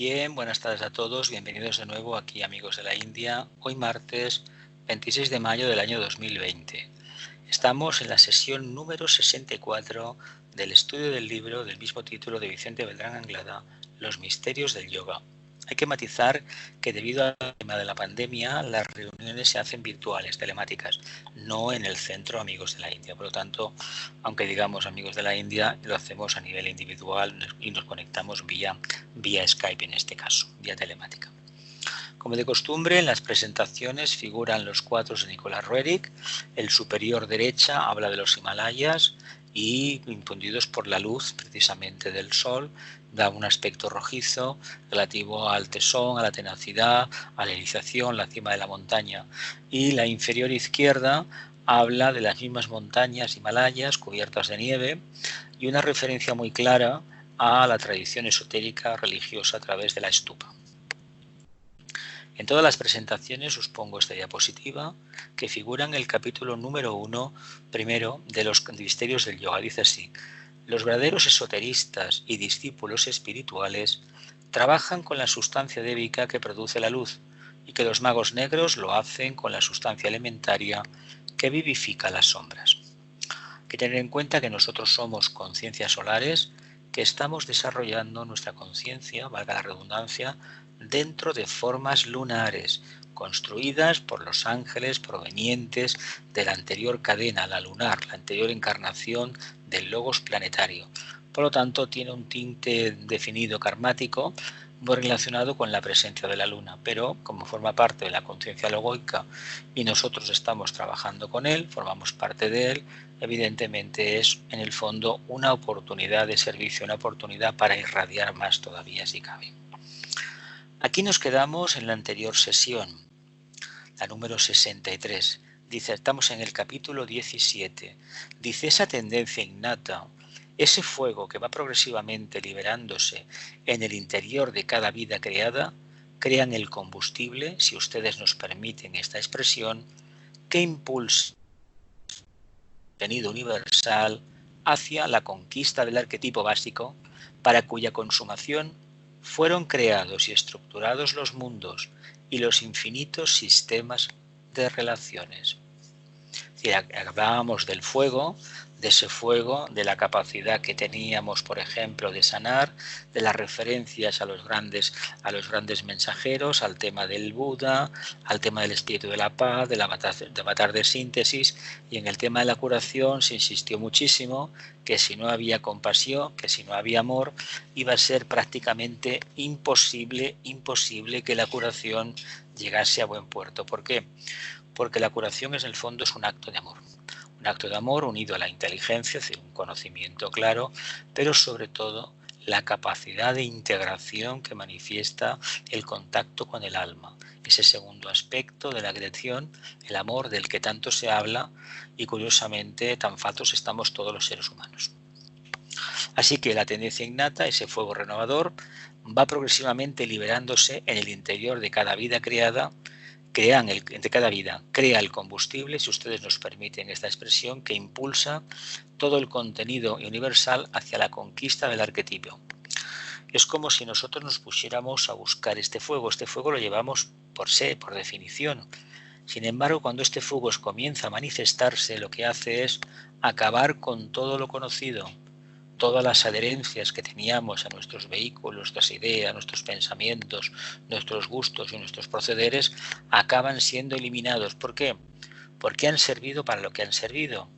Bien, buenas tardes a todos, bienvenidos de nuevo aquí amigos de la India, hoy martes 26 de mayo del año 2020. Estamos en la sesión número 64 del estudio del libro del mismo título de Vicente Beltrán Anglada, Los misterios del yoga. Hay que matizar que debido al tema de la pandemia, las reuniones se hacen virtuales, telemáticas, no en el centro Amigos de la India. Por lo tanto, aunque digamos Amigos de la India, lo hacemos a nivel individual y nos conectamos vía Skype en este caso, vía telemática. Como de costumbre, en las presentaciones figuran los cuadros de Nicolás Roerich. El superior derecha habla de los Himalayas y infundidos por la luz precisamente del sol, da un aspecto rojizo relativo al tesón, a la tenacidad, a la realización, la cima de la montaña. Y la inferior izquierda habla de las mismas montañas Himalayas cubiertas de nieve y una referencia muy clara a la tradición esotérica religiosa a través de la estupa. En todas las presentaciones os pongo esta diapositiva que figura en el capítulo número 1, primero, de los misterios del yoga. Dice así: los verdaderos esoteristas y discípulos espirituales trabajan con la sustancia débica que produce la luz y que los magos negros lo hacen con la sustancia elementaria que vivifica las sombras. Hay que tener en cuenta que nosotros somos conciencias solares que estamos desarrollando nuestra conciencia, valga la redundancia, dentro de formas lunares construidas por los ángeles provenientes de la anterior cadena, la lunar, la anterior encarnación del logos planetario. Por lo tanto, tiene un tinte definido karmático muy relacionado con la presencia de la luna, pero como forma parte de la conciencia logoica y nosotros estamos trabajando con él, formamos parte de él, evidentemente es en el fondo una oportunidad de servicio, una oportunidad para irradiar más todavía si cabe. Aquí nos quedamos en la anterior sesión, la número 63. Dice, estamos en el capítulo 17. Dice, esa tendencia innata, ese fuego que va progresivamente liberándose en el interior de cada vida creada, crean el combustible, si ustedes nos permiten esta expresión, que impulsa el contenido universal hacia la conquista del arquetipo básico, para cuya consumación fueron creados y estructurados los mundos y los infinitos sistemas de relaciones. Si hablábamos del fuego, de ese fuego, de la capacidad que teníamos, por ejemplo, de sanar, de las referencias a los grandes mensajeros, al tema del Buda, al tema del espíritu de la paz, del avatar de síntesis, y en el tema de la curación se insistió muchísimo que si no había compasión, que si no había amor, iba a ser prácticamente imposible que la curación llegase a buen puerto. ¿Por qué? Porque la curación en el fondo es un acto de amor unido a la inteligencia, es decir, un conocimiento claro, pero sobre todo la capacidad de integración que manifiesta el contacto con el alma, ese segundo aspecto de la creación, el amor del que tanto se habla y curiosamente tan faltos estamos todos los seres humanos. Así que la tendencia innata, ese fuego renovador, va progresivamente liberándose en el interior de cada vida creada, de cada vida, crea el combustible, si ustedes nos permiten esta expresión, que impulsa todo el contenido universal hacia la conquista del arquetipo. Es como si nosotros nos pusiéramos a buscar este fuego lo llevamos por definición. Sin embargo, cuando este fuego comienza a manifestarse, lo que hace es acabar con todo lo conocido, todas las adherencias que teníamos a nuestros vehículos, nuestras ideas, nuestros pensamientos, nuestros gustos y nuestros procederes acaban siendo eliminados. ¿Por qué? Porque han servido para lo que han servido,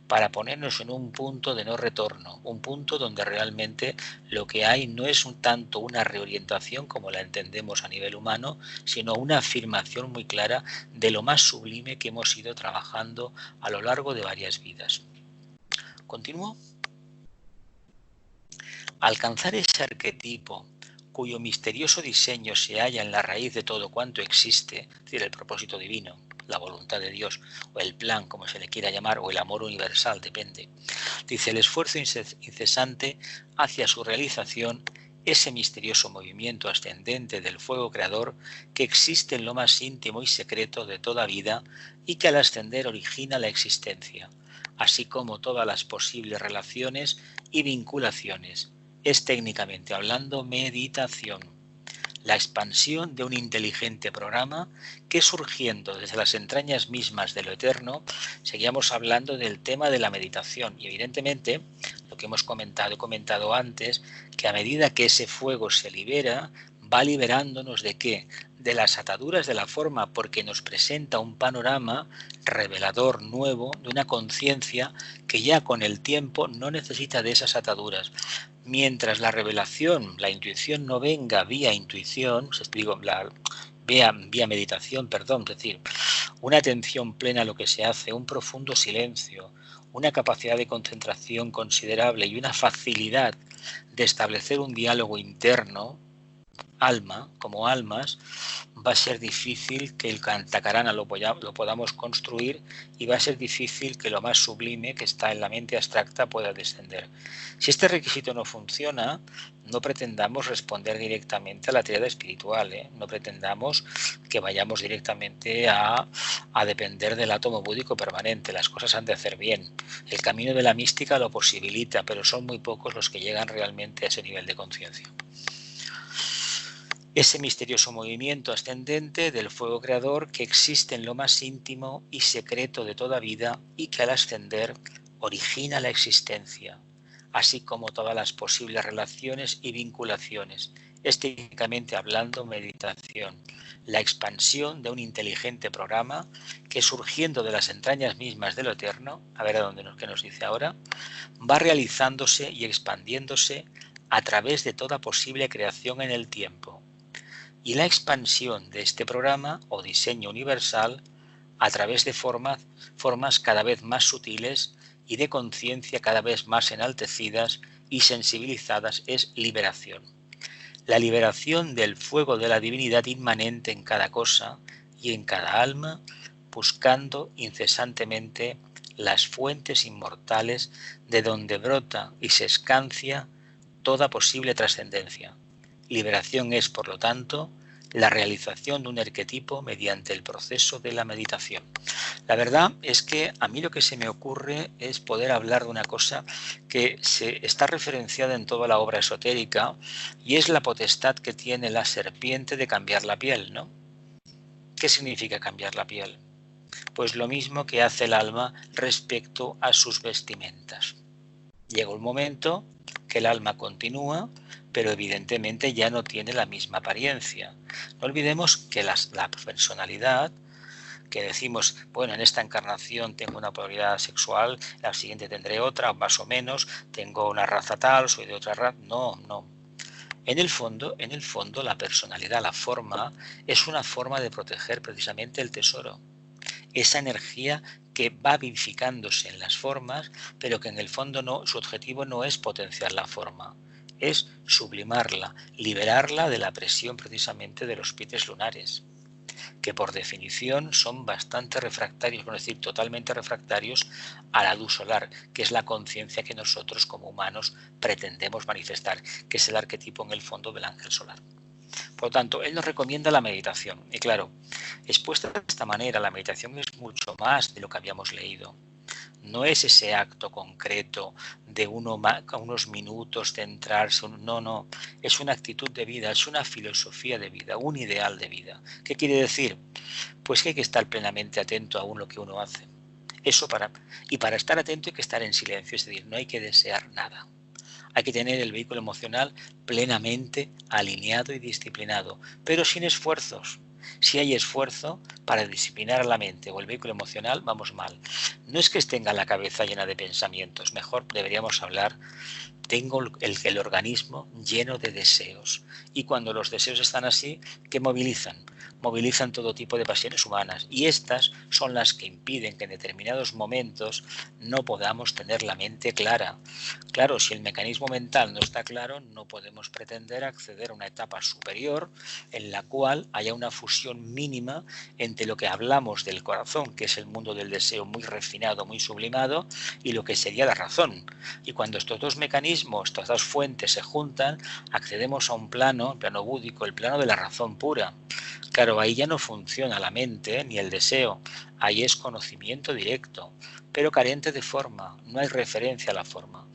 para ponernos en un punto de no retorno, un punto donde realmente lo que hay no es tanto una reorientación como la entendemos a nivel humano, sino una afirmación muy clara de lo más sublime que hemos ido trabajando a lo largo de varias vidas. ¿Continúo? Alcanzar ese arquetipo cuyo misterioso diseño se halla en la raíz de todo cuanto existe, es decir, el propósito divino, la voluntad de Dios, o el plan, como se le quiera llamar, o el amor universal, depende. Dice, el esfuerzo incesante hacia su realización, ese misterioso movimiento ascendente del fuego creador que existe en lo más íntimo y secreto de toda vida y que al ascender origina la existencia, así como todas las posibles relaciones y vinculaciones. Es técnicamente hablando meditación. la expansión de un inteligente programa que, surgiendo desde las entrañas mismas de lo eterno, seguíamos hablando del tema de la meditación y evidentemente lo que he comentado antes, que a medida que ese fuego se libera, va liberándonos ¿de qué? De las ataduras de la forma, porque nos presenta un panorama revelador nuevo de una conciencia que ya con el tiempo no necesita de esas ataduras. Mientras la revelación, la intuición no venga vía intuición, vía meditación, perdón, es decir, una atención plena a lo que se hace, un profundo silencio, una capacidad de concentración considerable y una facilidad de establecer un diálogo interno, alma, como almas, va a ser difícil que el Kantakarana lo podamos construir y va a ser difícil que lo más sublime que está en la mente abstracta pueda descender. Si este requisito no funciona, no pretendamos responder directamente a la triada espiritual, no pretendamos que vayamos directamente a depender del átomo búdico permanente. Las cosas han de hacer bien. El camino de la mística lo posibilita, pero son muy pocos los que llegan realmente a ese nivel de conciencia. Ese misterioso movimiento ascendente del fuego creador que existe en lo más íntimo y secreto de toda vida y que al ascender origina la existencia, así como todas las posibles relaciones y vinculaciones, técnicamente hablando meditación, la expansión de un inteligente programa que, surgiendo de las entrañas mismas de lo eterno, a ver qué nos dice ahora, va realizándose y expandiéndose a través de toda posible creación en el tiempo. Y la expansión de este programa o diseño universal a través de formas cada vez más sutiles y de conciencia cada vez más enaltecidas y sensibilizadas es liberación. La liberación del fuego de la divinidad inmanente en cada cosa y en cada alma, buscando incesantemente las fuentes inmortales de donde brota y se escancia toda posible trascendencia. Liberación es, por lo tanto, la realización de un arquetipo mediante el proceso de la meditación. La verdad es que a mí lo que se me ocurre es poder hablar de una cosa que se está referenciada en toda la obra esotérica y es la potestad que tiene la serpiente de cambiar la piel, ¿no? ¿Qué significa cambiar la piel? Pues lo mismo que hace el alma respecto a sus vestimentas. Llega un momento que el alma continúa, pero evidentemente ya no tiene la misma apariencia. No olvidemos que la personalidad, que decimos, bueno, en esta encarnación tengo una polaridad sexual, la siguiente tendré otra, más o menos, tengo una raza tal, soy de otra raza. No. En el fondo, la personalidad, la forma, es una forma de proteger precisamente el tesoro. Esa energía que va vivificándose en las formas, pero que en el fondo su objetivo no es potenciar la forma, es sublimarla, liberarla de la presión precisamente de los pites lunares, que por definición son bastante refractarios, por decir totalmente refractarios a la luz solar, que es la conciencia que nosotros como humanos pretendemos manifestar, que es el arquetipo en el fondo del ángel solar. Por lo tanto, él nos recomienda la meditación. Y claro, expuesta de esta manera, la meditación es mucho más de lo que habíamos leído. No es ese acto concreto de unos minutos centrarse. No. Es una actitud de vida, es una filosofía de vida, un ideal de vida. ¿Qué quiere decir? Pues que hay que estar plenamente atento a lo que uno hace. Y para estar atento hay que estar en silencio, es decir, no hay que desear nada. Hay que tener el vehículo emocional plenamente alineado y disciplinado, pero sin esfuerzos. Si hay esfuerzo para disciplinar la mente o el vehículo emocional, vamos mal. No es que tenga la cabeza llena de pensamientos, mejor deberíamos hablar, tengo el organismo lleno de deseos. Y cuando los deseos están así, ¿qué movilizan? Movilizan todo tipo de pasiones humanas y estas son las que impiden que en determinados momentos no podamos tener la mente clara. Claro, si el mecanismo mental no está claro, no podemos pretender acceder a una etapa superior en la cual haya una fusión mínima entre lo que hablamos del corazón, que es el mundo del deseo muy refinado, muy sublimado, y lo que sería la razón. Y cuando estos dos mecanismos, estas dos fuentes se juntan, accedemos a un plano, el plano búdico, el plano de la razón pura. Claro, ahí ya no funciona la mente ni el deseo, ahí es conocimiento directo, pero carente de forma, no hay referencia a la forma.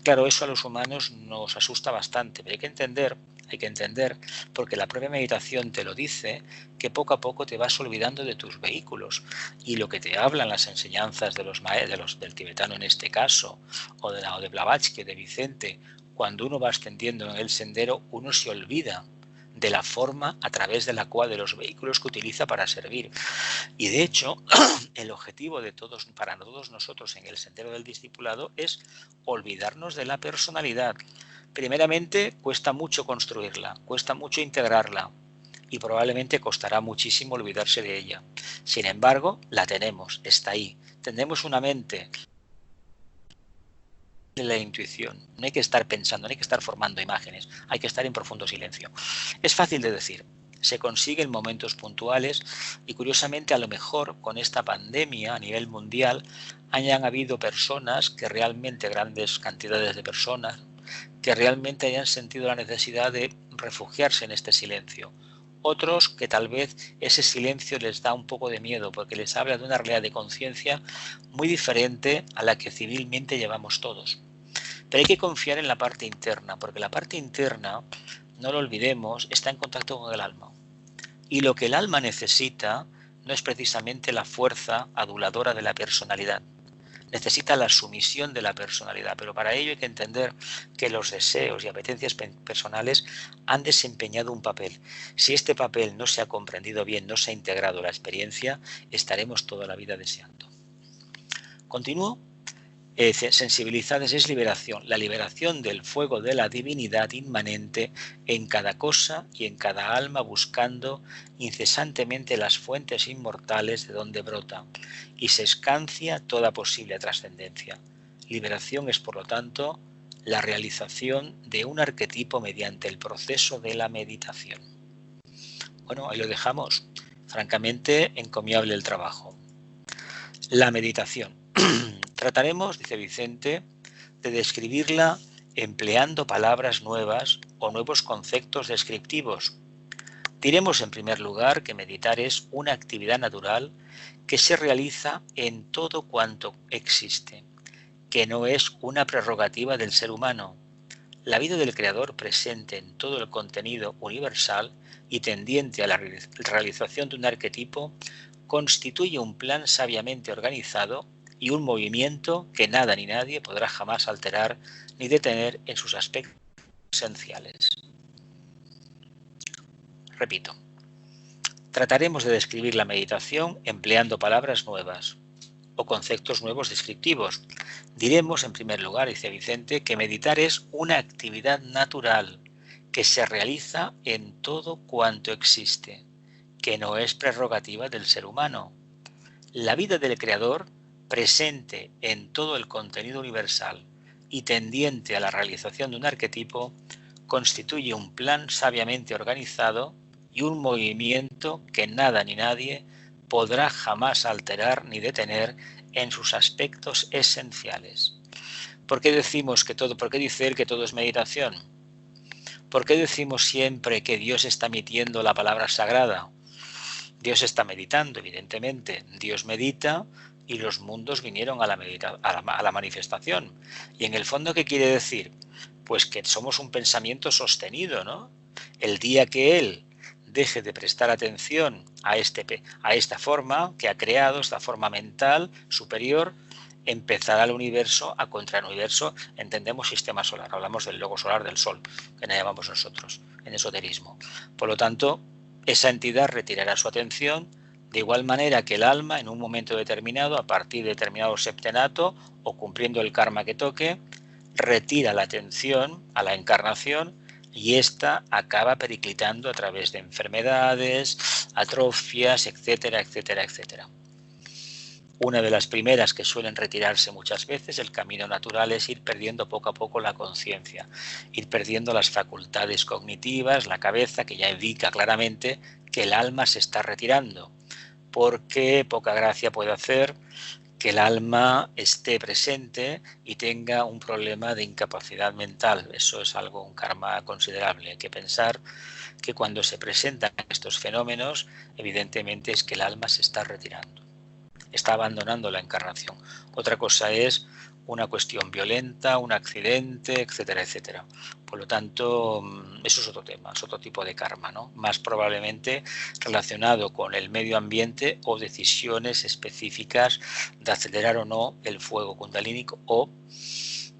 Claro, eso a los humanos nos asusta bastante, pero hay que entender, Hay que entender, porque la propia meditación te lo dice, que poco a poco te vas olvidando de tus vehículos. Y lo que te hablan las enseñanzas de los maestros, del tibetano en este caso, o de Blavatsky, de Vicente, cuando uno va ascendiendo en el sendero, uno se olvida de la forma a través de la cual de los vehículos que utiliza para servir. Y de hecho, el objetivo de todos, para todos nosotros en el sendero del discipulado, es olvidarnos de la personalidad. Primeramente, cuesta mucho construirla, cuesta mucho integrarla y probablemente costará muchísimo olvidarse de ella. Sin embargo, la tenemos, está ahí. Tenemos una mente de la intuición. No hay que estar pensando, no hay que estar formando imágenes, hay que estar en profundo silencio. Es fácil de decir, se consigue en momentos puntuales y curiosamente a lo mejor con esta pandemia a nivel mundial hayan habido personas que realmente, grandes cantidades de personas, que realmente hayan sentido la necesidad de refugiarse en este silencio. Otros que tal vez ese silencio les da un poco de miedo porque les habla de una realidad de conciencia muy diferente a la que civilmente llevamos todos. Pero hay que confiar en la parte interna, porque la parte interna, no lo olvidemos, está en contacto con el alma. Y lo que el alma necesita no es precisamente la fuerza aduladora de la personalidad. Necesita la sumisión de la personalidad, pero para ello hay que entender que los deseos y apetencias personales han desempeñado un papel. Si este papel no se ha comprendido bien, no se ha integrado a la experiencia, estaremos toda la vida deseando. Continúo. Sensibilizadas es liberación, la liberación del fuego de la divinidad inmanente en cada cosa y en cada alma, buscando incesantemente las fuentes inmortales de donde brota y se escancia toda posible trascendencia. Liberación es, por lo tanto, la realización de un arquetipo mediante el proceso de la meditación. Bueno, ahí lo dejamos. Francamente, encomiable el trabajo. La meditación. Trataremos, dice Vicente, de describirla empleando palabras nuevas o nuevos conceptos descriptivos. Diremos en primer lugar que meditar es una actividad natural que se realiza en todo cuanto existe, que no es una prerrogativa del ser humano. La vida del Creador presente en todo el contenido universal y tendiente a la realización de un arquetipo constituye un plan sabiamente organizado y un movimiento que nada ni nadie podrá jamás alterar ni detener en sus aspectos esenciales. Repito, trataremos de describir la meditación empleando palabras nuevas o conceptos nuevos descriptivos. Diremos, en primer lugar, dice Vicente, que meditar es una actividad natural que se realiza en todo cuanto existe, que no es prerrogativa del ser humano. La vida del Creador, presente en todo el contenido universal y tendiente a la realización de un arquetipo, constituye un plan sabiamente organizado y un movimiento que nada ni nadie podrá jamás alterar ni detener en sus aspectos esenciales. ¿Por qué decimos que todo? ¿Por qué dice él que todo es meditación? ¿Por qué decimos siempre que Dios está emitiendo la palabra sagrada? Dios está meditando, evidentemente. Dios medita y los mundos vinieron a la manifestación. Y en el fondo, ¿qué quiere decir? Pues que somos un pensamiento sostenido, ¿no? El día que Él deje de prestar atención a esta forma que ha creado, esta forma mental superior, empezará el universo a contra el universo. Entendemos sistema solar, hablamos del logo solar del Sol, que no llamamos nosotros en esoterismo. Por lo tanto, esa entidad retirará su atención de igual manera que el alma en un momento determinado, a partir de determinado septenato o cumpliendo el karma que toque, retira la atención a la encarnación y ésta acaba periclitando a través de enfermedades, atrofias, etcétera, etcétera, etcétera. Una de las primeras que suelen retirarse muchas veces, el camino natural, es ir perdiendo poco a poco la conciencia, ir perdiendo las facultades cognitivas, la cabeza, que ya indica claramente que el alma se está retirando, porque poca gracia puede hacer que el alma esté presente y tenga un problema de incapacidad mental. Eso es algo, un karma considerable. Hay que pensar que cuando se presentan estos fenómenos, evidentemente es que el alma se está retirando, está abandonando la encarnación. Otra cosa es una cuestión violenta, un accidente, etcétera, etcétera. Por lo tanto, eso es otro tema, es otro tipo de karma, ¿no? Más probablemente relacionado con el medio ambiente o decisiones específicas de acelerar o no el fuego kundalínico o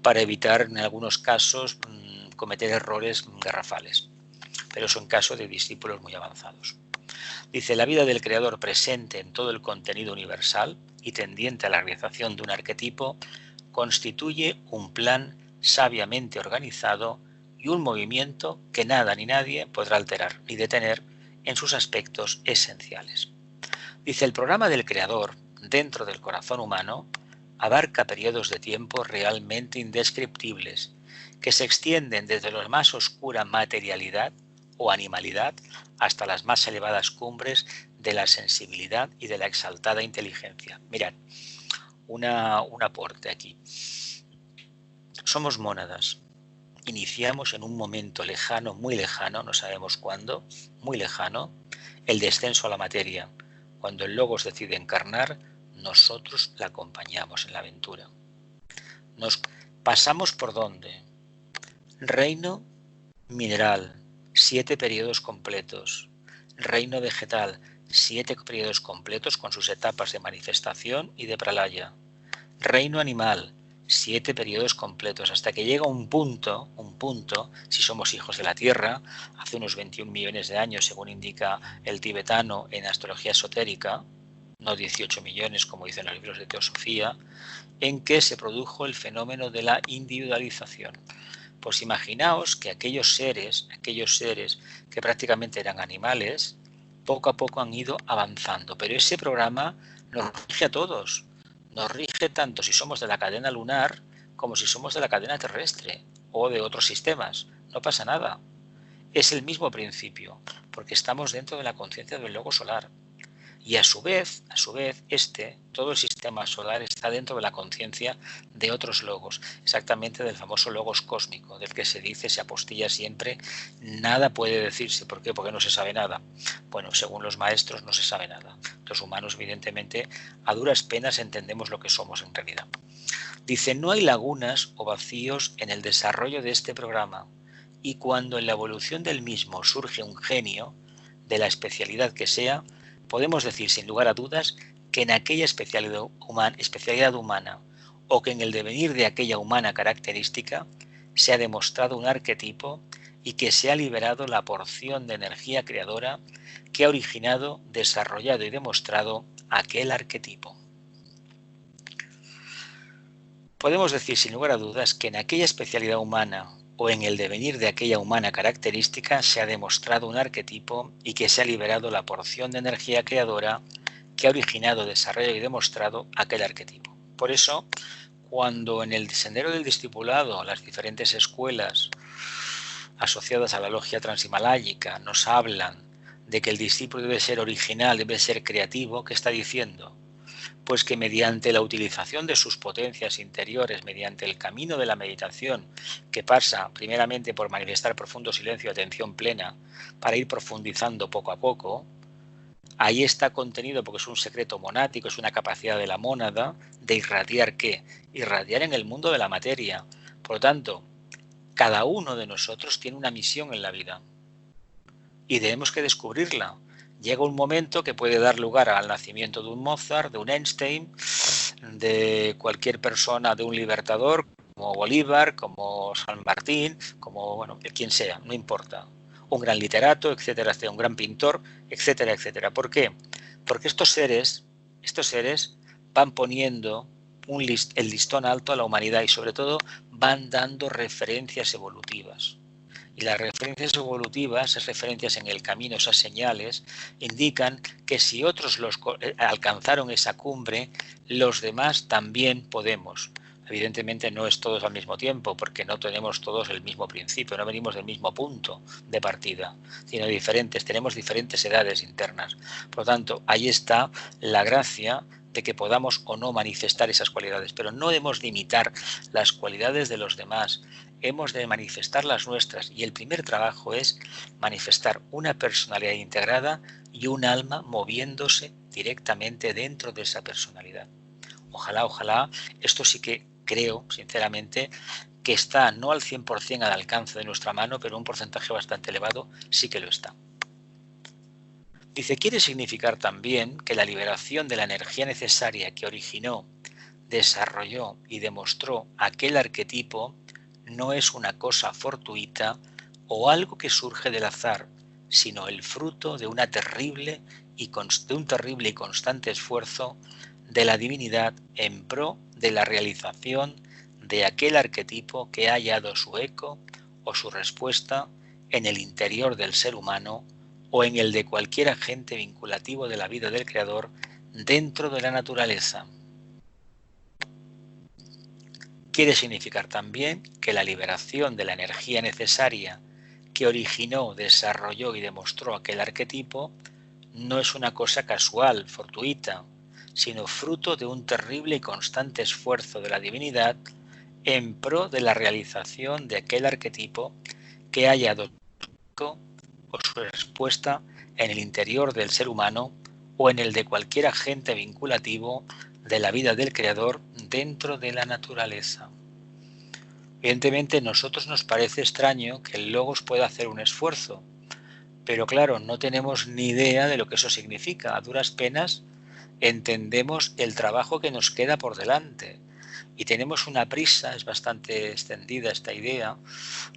para evitar en algunos casos cometer errores garrafales. Pero eso en caso de discípulos muy avanzados. Dice, la vida del creador presente en todo el contenido universal y tendiente a la realización de un arquetipo constituye un plan sabiamente organizado y un movimiento que nada ni nadie podrá alterar ni detener en sus aspectos esenciales. Dice, el programa del creador dentro del corazón humano abarca periodos de tiempo realmente indescriptibles que se extienden desde la más oscura materialidad o animalidad hasta las más elevadas cumbres de la sensibilidad y de la exaltada inteligencia. Mirad, un aporte aquí. Somos mónadas. Iniciamos en un momento lejano, muy lejano, no sabemos cuándo, muy lejano, el descenso a la materia. Cuando el Logos decide encarnar, nosotros la acompañamos en la aventura. Nos pasamos por ¿dónde? Reino mineral, 7 periodos completos. Reino vegetal, 7 periodos completos con sus etapas de manifestación y de pralaya. Reino animal, 7 periodos completos, hasta que llega un punto, si somos hijos de la Tierra, hace unos 21 millones de años, según indica el tibetano en astrología esotérica, no 18 millones como dicen los libros de teosofía, en que se produjo el fenómeno de la individualización. Pues imaginaos que aquellos seres que prácticamente eran animales, poco a poco han ido avanzando, pero ese programa nos rige a todos. Nos rige tanto si somos de la cadena lunar como si somos de la cadena terrestre o de otros sistemas. No pasa nada. Es el mismo principio, porque estamos dentro de la conciencia del logo solar. Y a su vez, todo el sistema solar está dentro de la conciencia de otros logos, exactamente del famoso logos cósmico, del que se dice, se apostilla siempre, nada puede decirse. ¿Por qué? Porque no se sabe nada. Bueno, según los maestros no se sabe nada. Los humanos, evidentemente, a duras penas entendemos lo que somos en realidad. Dice, no hay lagunas o vacíos en el desarrollo de este programa, y cuando en la evolución del mismo surge un genio, de la especialidad que sea, podemos decir sin lugar a dudas que en aquella especialidad humana o que en el devenir de aquella humana característica se ha demostrado un arquetipo y que se ha liberado la porción de energía creadora que ha originado, desarrollado y demostrado aquel arquetipo. Podemos decir sin lugar a dudas que en aquella especialidad humana o en el devenir de aquella humana característica se ha demostrado un arquetipo y que se ha liberado la porción de energía creadora que ha originado, desarrollado y demostrado aquel arquetipo. Por eso, cuando en el sendero del discipulado las diferentes escuelas asociadas a la logia transhimaláyica nos hablan de que el discípulo debe ser original, debe ser creativo, ¿qué está diciendo? Pues que mediante la utilización de sus potencias interiores, mediante el camino de la meditación, que pasa primeramente por manifestar profundo silencio y atención plena, para ir profundizando poco a poco, ahí está contenido, porque es un secreto monático, es una capacidad de la mónada, de irradiar ¿qué? Irradiar en el mundo de la materia. Por lo tanto, cada uno de nosotros tiene una misión en la vida y tenemos que descubrirla. Llega un momento que puede dar lugar al nacimiento de un Mozart, de un Einstein, de cualquier persona, de un libertador, como Bolívar, como San Martín, como, bueno, quien sea, no importa. Un gran literato, etcétera, un gran pintor, etcétera, etcétera. ¿Por qué? Porque estos seres van poniendo el listón alto a la humanidad y sobre todo van dando referencias evolutivas. Y las referencias evolutivas, esas referencias en el camino, esas señales, indican que si otros alcanzaron esa cumbre, los demás también podemos. Evidentemente no es todos al mismo tiempo, porque no tenemos todos el mismo principio, no venimos del mismo punto de partida, sino diferentes, tenemos diferentes edades internas. Por lo tanto, ahí está la gracia de que podamos o no manifestar esas cualidades, pero no hemos de imitar las cualidades de los demás, hemos de manifestar las nuestras, y el primer trabajo es manifestar una personalidad integrada y un alma moviéndose directamente dentro de esa personalidad. Ojalá, esto sí que creo, sinceramente, que está no al 100% al alcance de nuestra mano, pero un porcentaje bastante elevado sí que lo está. Dice, quiere significar también que la liberación de la energía necesaria que originó, desarrolló y demostró aquel arquetipo no es una cosa fortuita o algo que surge del azar, sino el fruto de un terrible y constante esfuerzo de la divinidad en pro de la realización de aquel arquetipo que ha hallado su eco o su respuesta en el interior del ser humano o en el de cualquier agente vinculativo de la vida del Creador dentro de la naturaleza. Quiere significar también que la liberación de la energía necesaria que originó, desarrolló y demostró aquel arquetipo no es una cosa casual, fortuita, sino fruto de un terrible y constante esfuerzo de la divinidad en pro de la realización de aquel arquetipo que ha hallado o su respuesta en el interior del ser humano o en el de cualquier agente vinculativo de la vida del Creador dentro de la naturaleza. Evidentemente, a nosotros nos parece extraño que el Logos pueda hacer un esfuerzo, pero claro, no tenemos ni idea de lo que eso significa. A duras penas entendemos el trabajo que nos queda por delante. Y tenemos una prisa, es bastante extendida esta idea,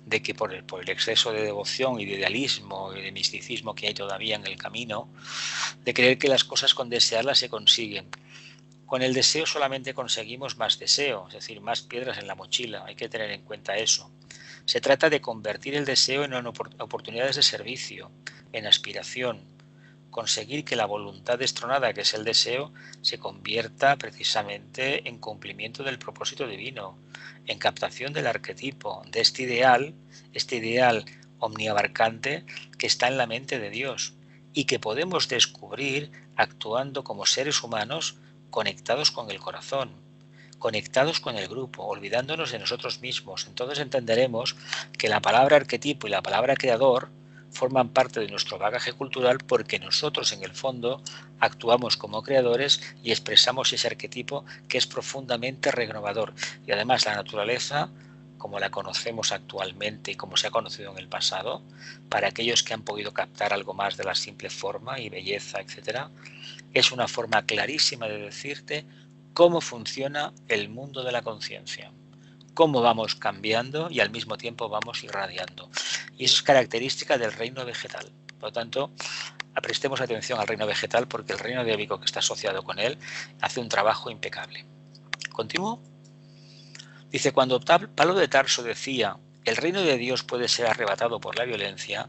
de que por el exceso de devoción y de idealismo y de misticismo que hay todavía en el camino, de creer que las cosas con desearlas se consiguen. Con el deseo solamente conseguimos más deseo, es decir, más piedras en la mochila, hay que tener en cuenta eso. Se trata de convertir el deseo en oportunidades de servicio, en aspiración, conseguir que la voluntad destronada que es el deseo se convierta precisamente en cumplimiento del propósito divino, en captación del arquetipo, de este ideal omniabarcante que está en la mente de Dios y que podemos descubrir actuando como seres humanos conectados con el corazón, conectados con el grupo, olvidándonos de nosotros mismos. Entonces entenderemos que la palabra arquetipo y la palabra creador forman parte de nuestro bagaje cultural porque nosotros en el fondo actuamos como creadores y expresamos ese arquetipo que es profundamente renovador. Y además la naturaleza, como la conocemos actualmente y como se ha conocido en el pasado, para aquellos que han podido captar algo más de la simple forma y belleza, etc., es una forma clarísima de decirte cómo funciona el mundo de la conciencia, cómo vamos cambiando y al mismo tiempo vamos irradiando. Y eso es característica del reino vegetal. Por lo tanto, prestemos atención al reino vegetal porque el reino dioico que está asociado con él hace un trabajo impecable. ¿Continúo? Dice, cuando Pablo de Tarso decía el reino de Dios puede ser arrebatado por la violencia,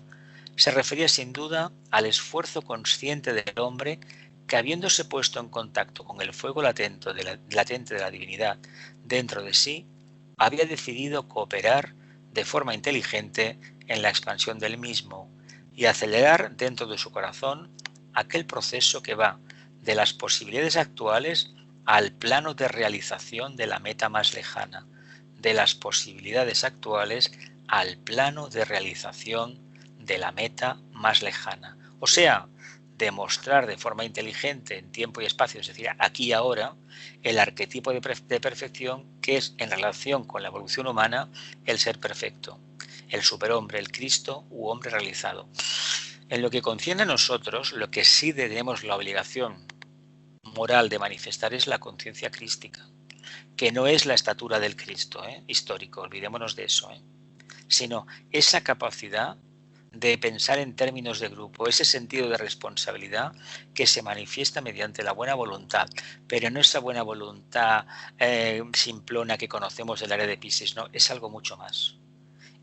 se refería sin duda al esfuerzo consciente del hombre que, habiéndose puesto en contacto con el fuego latente de la divinidad dentro de sí, había decidido cooperar de forma inteligente en la expansión del mismo y acelerar dentro de su corazón aquel proceso que va de las posibilidades actuales al plano de realización de la meta más lejana, de las posibilidades actuales al plano de realización de la meta más lejana. O sea, demostrar de forma inteligente en tiempo y espacio, es decir, aquí y ahora, el arquetipo de perfección que es en relación con la evolución humana el ser perfecto, el superhombre, el Cristo u hombre realizado. En lo que concierne a nosotros, lo que sí tenemos la obligación moral de manifestar es la conciencia crística, que no es la estatura del Cristo histórico, olvidémonos de eso, sino esa capacidad de pensar en términos de grupo, ese sentido de responsabilidad que se manifiesta mediante la buena voluntad, pero no esa buena voluntad simplona que conocemos del área de Piscis, no, es algo mucho más.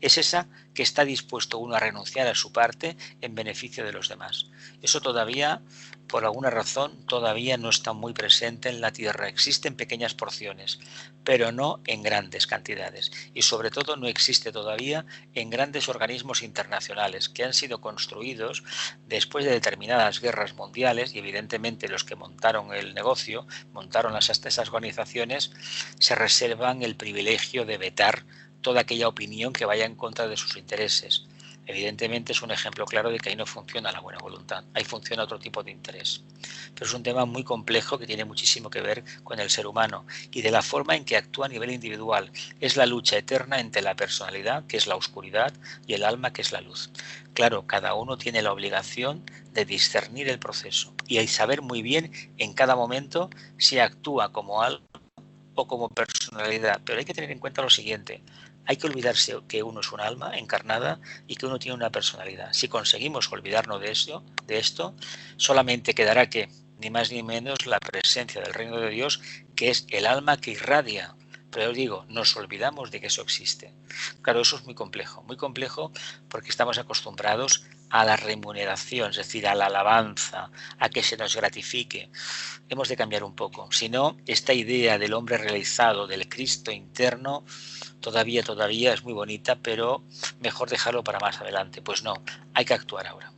Es esa que está dispuesto uno a renunciar a su parte en beneficio de los demás. Eso todavía, por alguna razón, todavía no está muy presente en la Tierra. Existen pequeñas porciones, pero no en grandes cantidades. Y sobre todo no existe todavía en grandes organismos internacionales que han sido construidos después de determinadas guerras mundiales y evidentemente los que montaron el negocio, montaron esas organizaciones, se reservan el privilegio de vetar toda aquella opinión que vaya en contra de sus intereses. Evidentemente es un ejemplo claro de que ahí no funciona la buena voluntad, ahí funciona otro tipo de interés. Pero es un tema muy complejo que tiene muchísimo que ver con el ser humano y de la forma en que actúa a nivel individual. Es la lucha eterna entre la personalidad, que es la oscuridad, y el alma, que es la luz. Claro, cada uno tiene la obligación de discernir el proceso y saber muy bien en cada momento si actúa como alma o como personalidad. Pero hay que tener en cuenta lo siguiente: hay que olvidarse que uno es un alma encarnada y que uno tiene una personalidad. Si conseguimos olvidarnos de esto, solamente quedará que, ni más ni menos, la presencia del reino de Dios, que es el alma que irradia. Pero os digo, nos olvidamos de que eso existe. Claro, eso es muy complejo porque estamos acostumbrados a la remuneración, es decir, a la alabanza, a que se nos gratifique. Hemos de cambiar un poco. Si no, esta idea del hombre realizado, del Cristo interno, todavía es muy bonita, pero mejor dejarlo para más adelante. Pues no, hay que actuar ahora.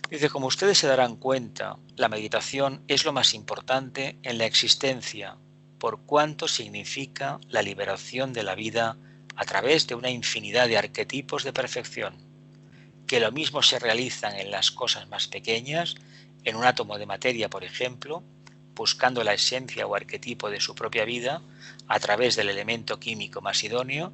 Dice, como ustedes se darán cuenta, la meditación es lo más importante en la existencia, por cuanto significa la liberación de la vida a través de una infinidad de arquetipos de perfección, que lo mismo se realizan en las cosas más pequeñas, en un átomo de materia, por ejemplo, buscando la esencia o arquetipo de su propia vida a través del elemento químico más idóneo,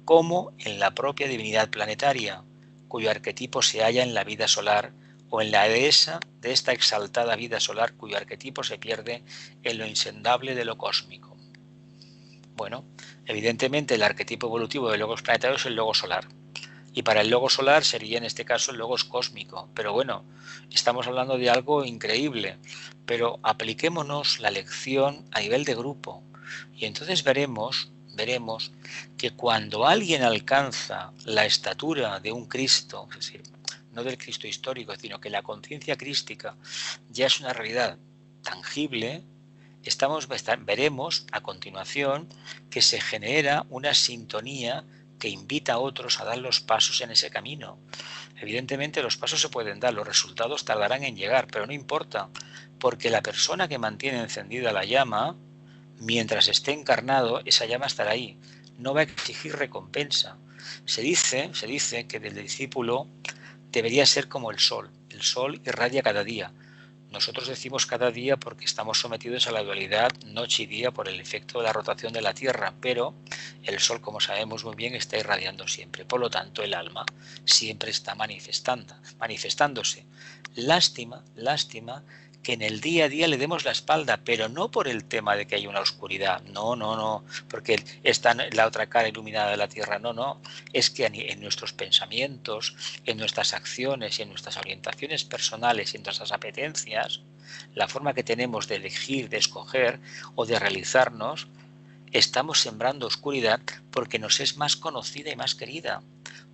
como en la propia divinidad planetaria, cuyo arquetipo se halla en la vida solar, o en la dehesa de esta exaltada vida solar cuyo arquetipo se pierde en lo insondable de lo cósmico. Bueno, evidentemente el arquetipo evolutivo del logos planetario es el logos solar. Y para el logo solar sería en este caso el logos cósmico. Pero bueno, estamos hablando de algo increíble. Pero apliquémonos la lección a nivel de grupo. Y entonces veremos que cuando alguien alcanza la estatura de un Cristo, es decir, no del Cristo histórico, sino que la conciencia crística ya es una realidad tangible, veremos a continuación que se genera una sintonía que invita a otros a dar los pasos en ese camino. Evidentemente los pasos se pueden dar, los resultados tardarán en llegar, pero no importa, porque la persona que mantiene encendida la llama, mientras esté encarnado, esa llama estará ahí, no va a exigir recompensa. Se dice que el discípulo debería ser como el sol irradia cada día. Nosotros decimos cada día porque estamos sometidos a la dualidad noche y día por el efecto de la rotación de la Tierra, pero el Sol, como sabemos muy bien, está irradiando siempre. Por lo tanto, el alma siempre está manifestándose. Lástima que en el día a día le demos la espalda, pero no por el tema de que hay una oscuridad, no, porque está la otra cara iluminada de la Tierra, no, es que en nuestros pensamientos, en nuestras acciones y en nuestras orientaciones personales y en nuestras apetencias, la forma que tenemos de elegir, de escoger o de realizarnos, estamos sembrando oscuridad porque nos es más conocida y más querida,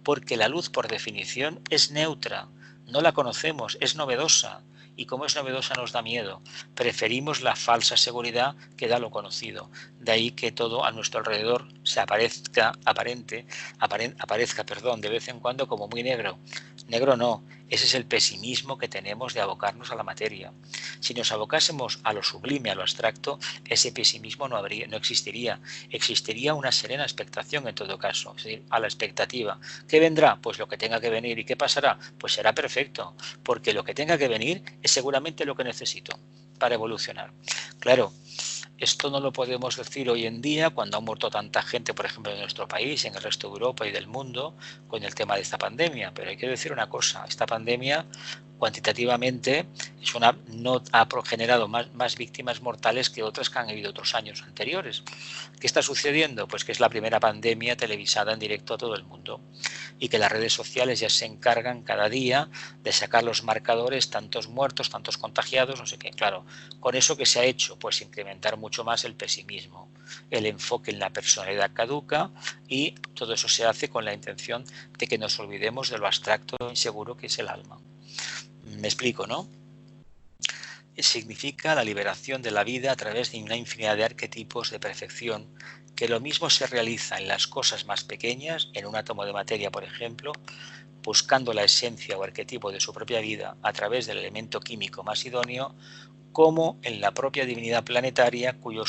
porque la luz por definición es neutra, no la conocemos, es novedosa, y como es novedosa nos da miedo. Preferimos la falsa seguridad que da lo conocido. De ahí que todo a nuestro alrededor se aparezca de vez en cuando como muy negro. Negro no, ese es el pesimismo que tenemos de abocarnos a la materia. Si nos abocásemos a lo sublime, a lo abstracto, ese pesimismo no existiría. Existiría una serena expectación en todo caso, es decir, a la expectativa. ¿Qué vendrá? Pues lo que tenga que venir. ¿Y qué pasará? Pues será perfecto, porque lo que tenga que venir es seguramente lo que necesito para evolucionar. Claro, esto no lo podemos decir hoy en día cuando ha muerto tanta gente, por ejemplo, en nuestro país, en el resto de Europa y del mundo, con el tema de esta pandemia. Pero hay que decir una cosa: esta pandemia cuantitativamente no ha generado más víctimas mortales que otras que han habido otros años anteriores. ¿Qué está sucediendo? Pues que es la primera pandemia televisada en directo a todo el mundo y que las redes sociales ya se encargan cada día de sacar los marcadores, tantos muertos, tantos contagiados, no sé qué. Claro, con eso que se ha hecho, pues incrementar mucho más el pesimismo, el enfoque en la personalidad caduca, y todo eso se hace con la intención de que nos olvidemos de lo abstracto e inseguro que es el alma. Me explico, ¿no? Significa la liberación de la vida a través de una infinidad de arquetipos de perfección, que lo mismo se realiza en las cosas más pequeñas, en un átomo de materia, por ejemplo, buscando la esencia o arquetipo de su propia vida a través del elemento químico más idóneo, como en la propia divinidad planetaria cuyo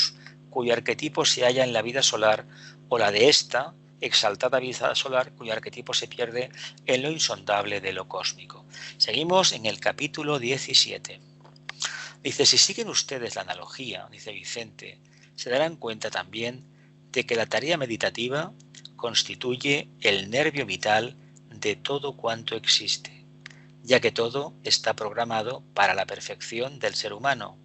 arquetipo se halla en la vida solar o la de esta exaltada vida solar cuyo arquetipo se pierde en lo insondable de lo cósmico. Seguimos en el capítulo 17. Dice, si siguen ustedes la analogía, dice Vicente, se darán cuenta también de que la tarea meditativa constituye el nervio vital de todo cuanto existe, ya que todo está programado para la perfección del ser humano.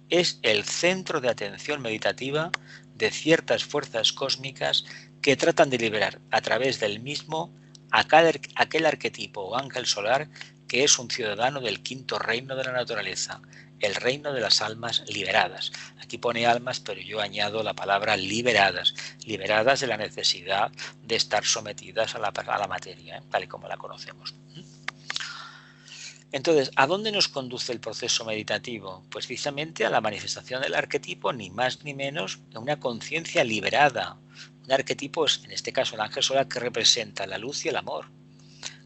Es el centro de atención meditativa de ciertas fuerzas cósmicas que tratan de liberar a través del mismo aquel arquetipo o ángel solar que es un ciudadano del quinto reino de la naturaleza, el reino de las almas liberadas. Aquí pone almas, pero yo añado la palabra liberadas, liberadas de la necesidad de estar sometidas a la materia, tal y como la conocemos. Entonces, ¿a dónde nos conduce el proceso meditativo? Pues precisamente a la manifestación del arquetipo, ni más ni menos, de una conciencia liberada. Un arquetipo es, en este caso, el ángel solar que representa la luz y el amor.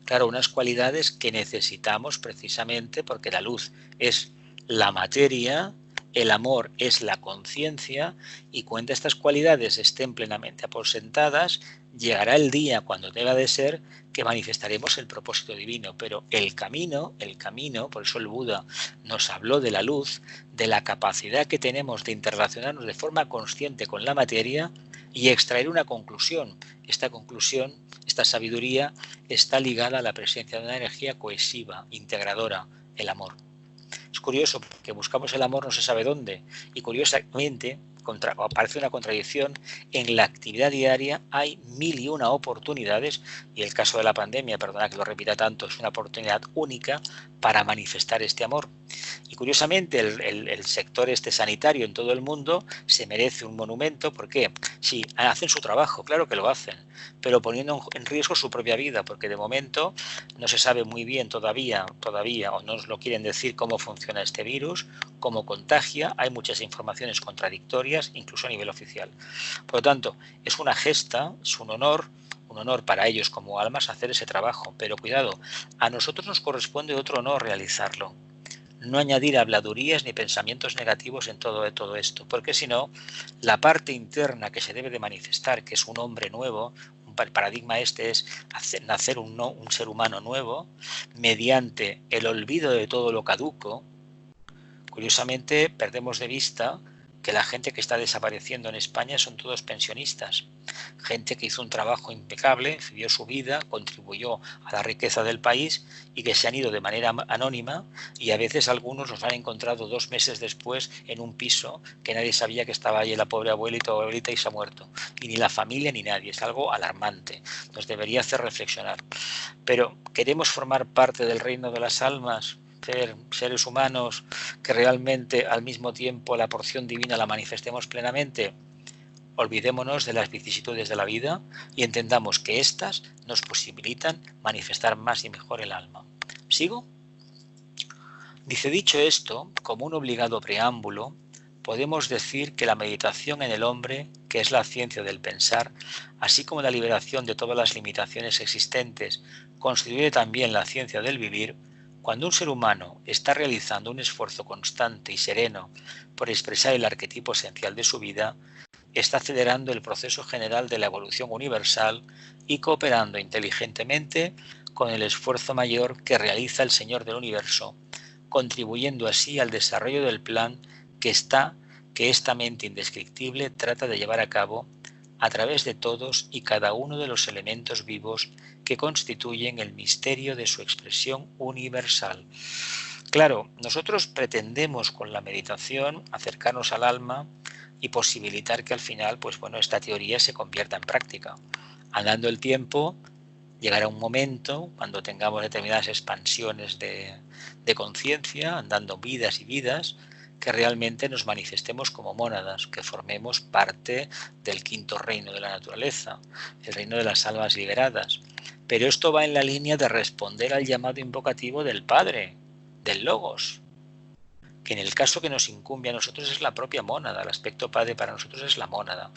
Claro, unas cualidades que necesitamos precisamente porque la luz es la materia, el amor es la conciencia y cuando estas cualidades estén plenamente aposentadas, llegará el día cuando deba de ser que manifestaremos el propósito divino, pero el camino, por eso el Buda nos habló de la luz, de la capacidad que tenemos de interrelacionarnos de forma consciente con la materia y extraer una conclusión. Esta conclusión, esta sabiduría, está ligada a la presencia de una energía cohesiva, integradora, el amor. Es curioso porque buscamos el amor no se sabe dónde y curiosamente aparece una contradicción. En la actividad diaria hay 1001 oportunidades y el caso de la pandemia, perdona que lo repita tanto, es una oportunidad única para manifestar este amor. Y curiosamente el sector sanitario en todo el mundo se merece un monumento. ¿Por qué? Sí, hacen su trabajo, claro que lo hacen, pero poniendo en riesgo su propia vida, porque de momento no se sabe muy bien todavía, o no nos lo quieren decir cómo funciona este virus, cómo contagia, hay muchas informaciones contradictorias, incluso a nivel oficial. Por lo tanto, es una gesta, es un honor para ellos como almas hacer ese trabajo, pero cuidado, a nosotros nos corresponde otro honor realizarlo. No añadir habladurías ni pensamientos negativos en todo esto, porque si no, la parte interna que se debe de manifestar, que es un hombre nuevo, el paradigma este es nacer un ser humano nuevo, mediante el olvido de todo lo caduco. Curiosamente, perdemos de vista que la gente que está desapareciendo en España son todos pensionistas. Gente que hizo un trabajo impecable, vivió su vida, contribuyó a la riqueza del país y que se han ido de manera anónima y a veces algunos los han encontrado 2 meses después en un piso que nadie sabía que estaba allí la pobre abuelita o abuelita y se ha muerto. Y ni la familia ni nadie. Es algo alarmante. Nos debería hacer reflexionar. Pero ¿queremos formar parte del reino de las almas? Ser seres humanos que realmente al mismo tiempo la porción divina la manifestemos plenamente. Olvidémonos de las vicisitudes de la vida y entendamos que éstas nos posibilitan manifestar más y mejor el alma. ¿Sigo? Dice, dicho esto, como un obligado preámbulo, podemos decir que la meditación en el hombre, que es la ciencia del pensar, así como la liberación de todas las limitaciones existentes, constituye también la ciencia del vivir. Cuando un ser humano está realizando un esfuerzo constante y sereno por expresar el arquetipo esencial de su vida, está acelerando el proceso general de la evolución universal y cooperando inteligentemente con el esfuerzo mayor que realiza el Señor del Universo, contribuyendo así al desarrollo del plan que esta mente indescriptible trata de llevar a cabo a través de todos y cada uno de los elementos vivos que constituyen el misterio de su expresión universal. Claro, nosotros pretendemos con la meditación acercarnos al alma y posibilitar que al final, esta teoría se convierta en práctica. Andando el tiempo, llegará un momento cuando tengamos determinadas expansiones de conciencia, andando vidas y vidas, que realmente nos manifestemos como mónadas, que formemos parte del quinto reino de la naturaleza, el reino de las almas liberadas. Pero esto va en la línea de responder al llamado invocativo del Padre, del Logos, que en el caso que nos incumbe a nosotros es la propia mónada, el aspecto Padre para nosotros es la mónada.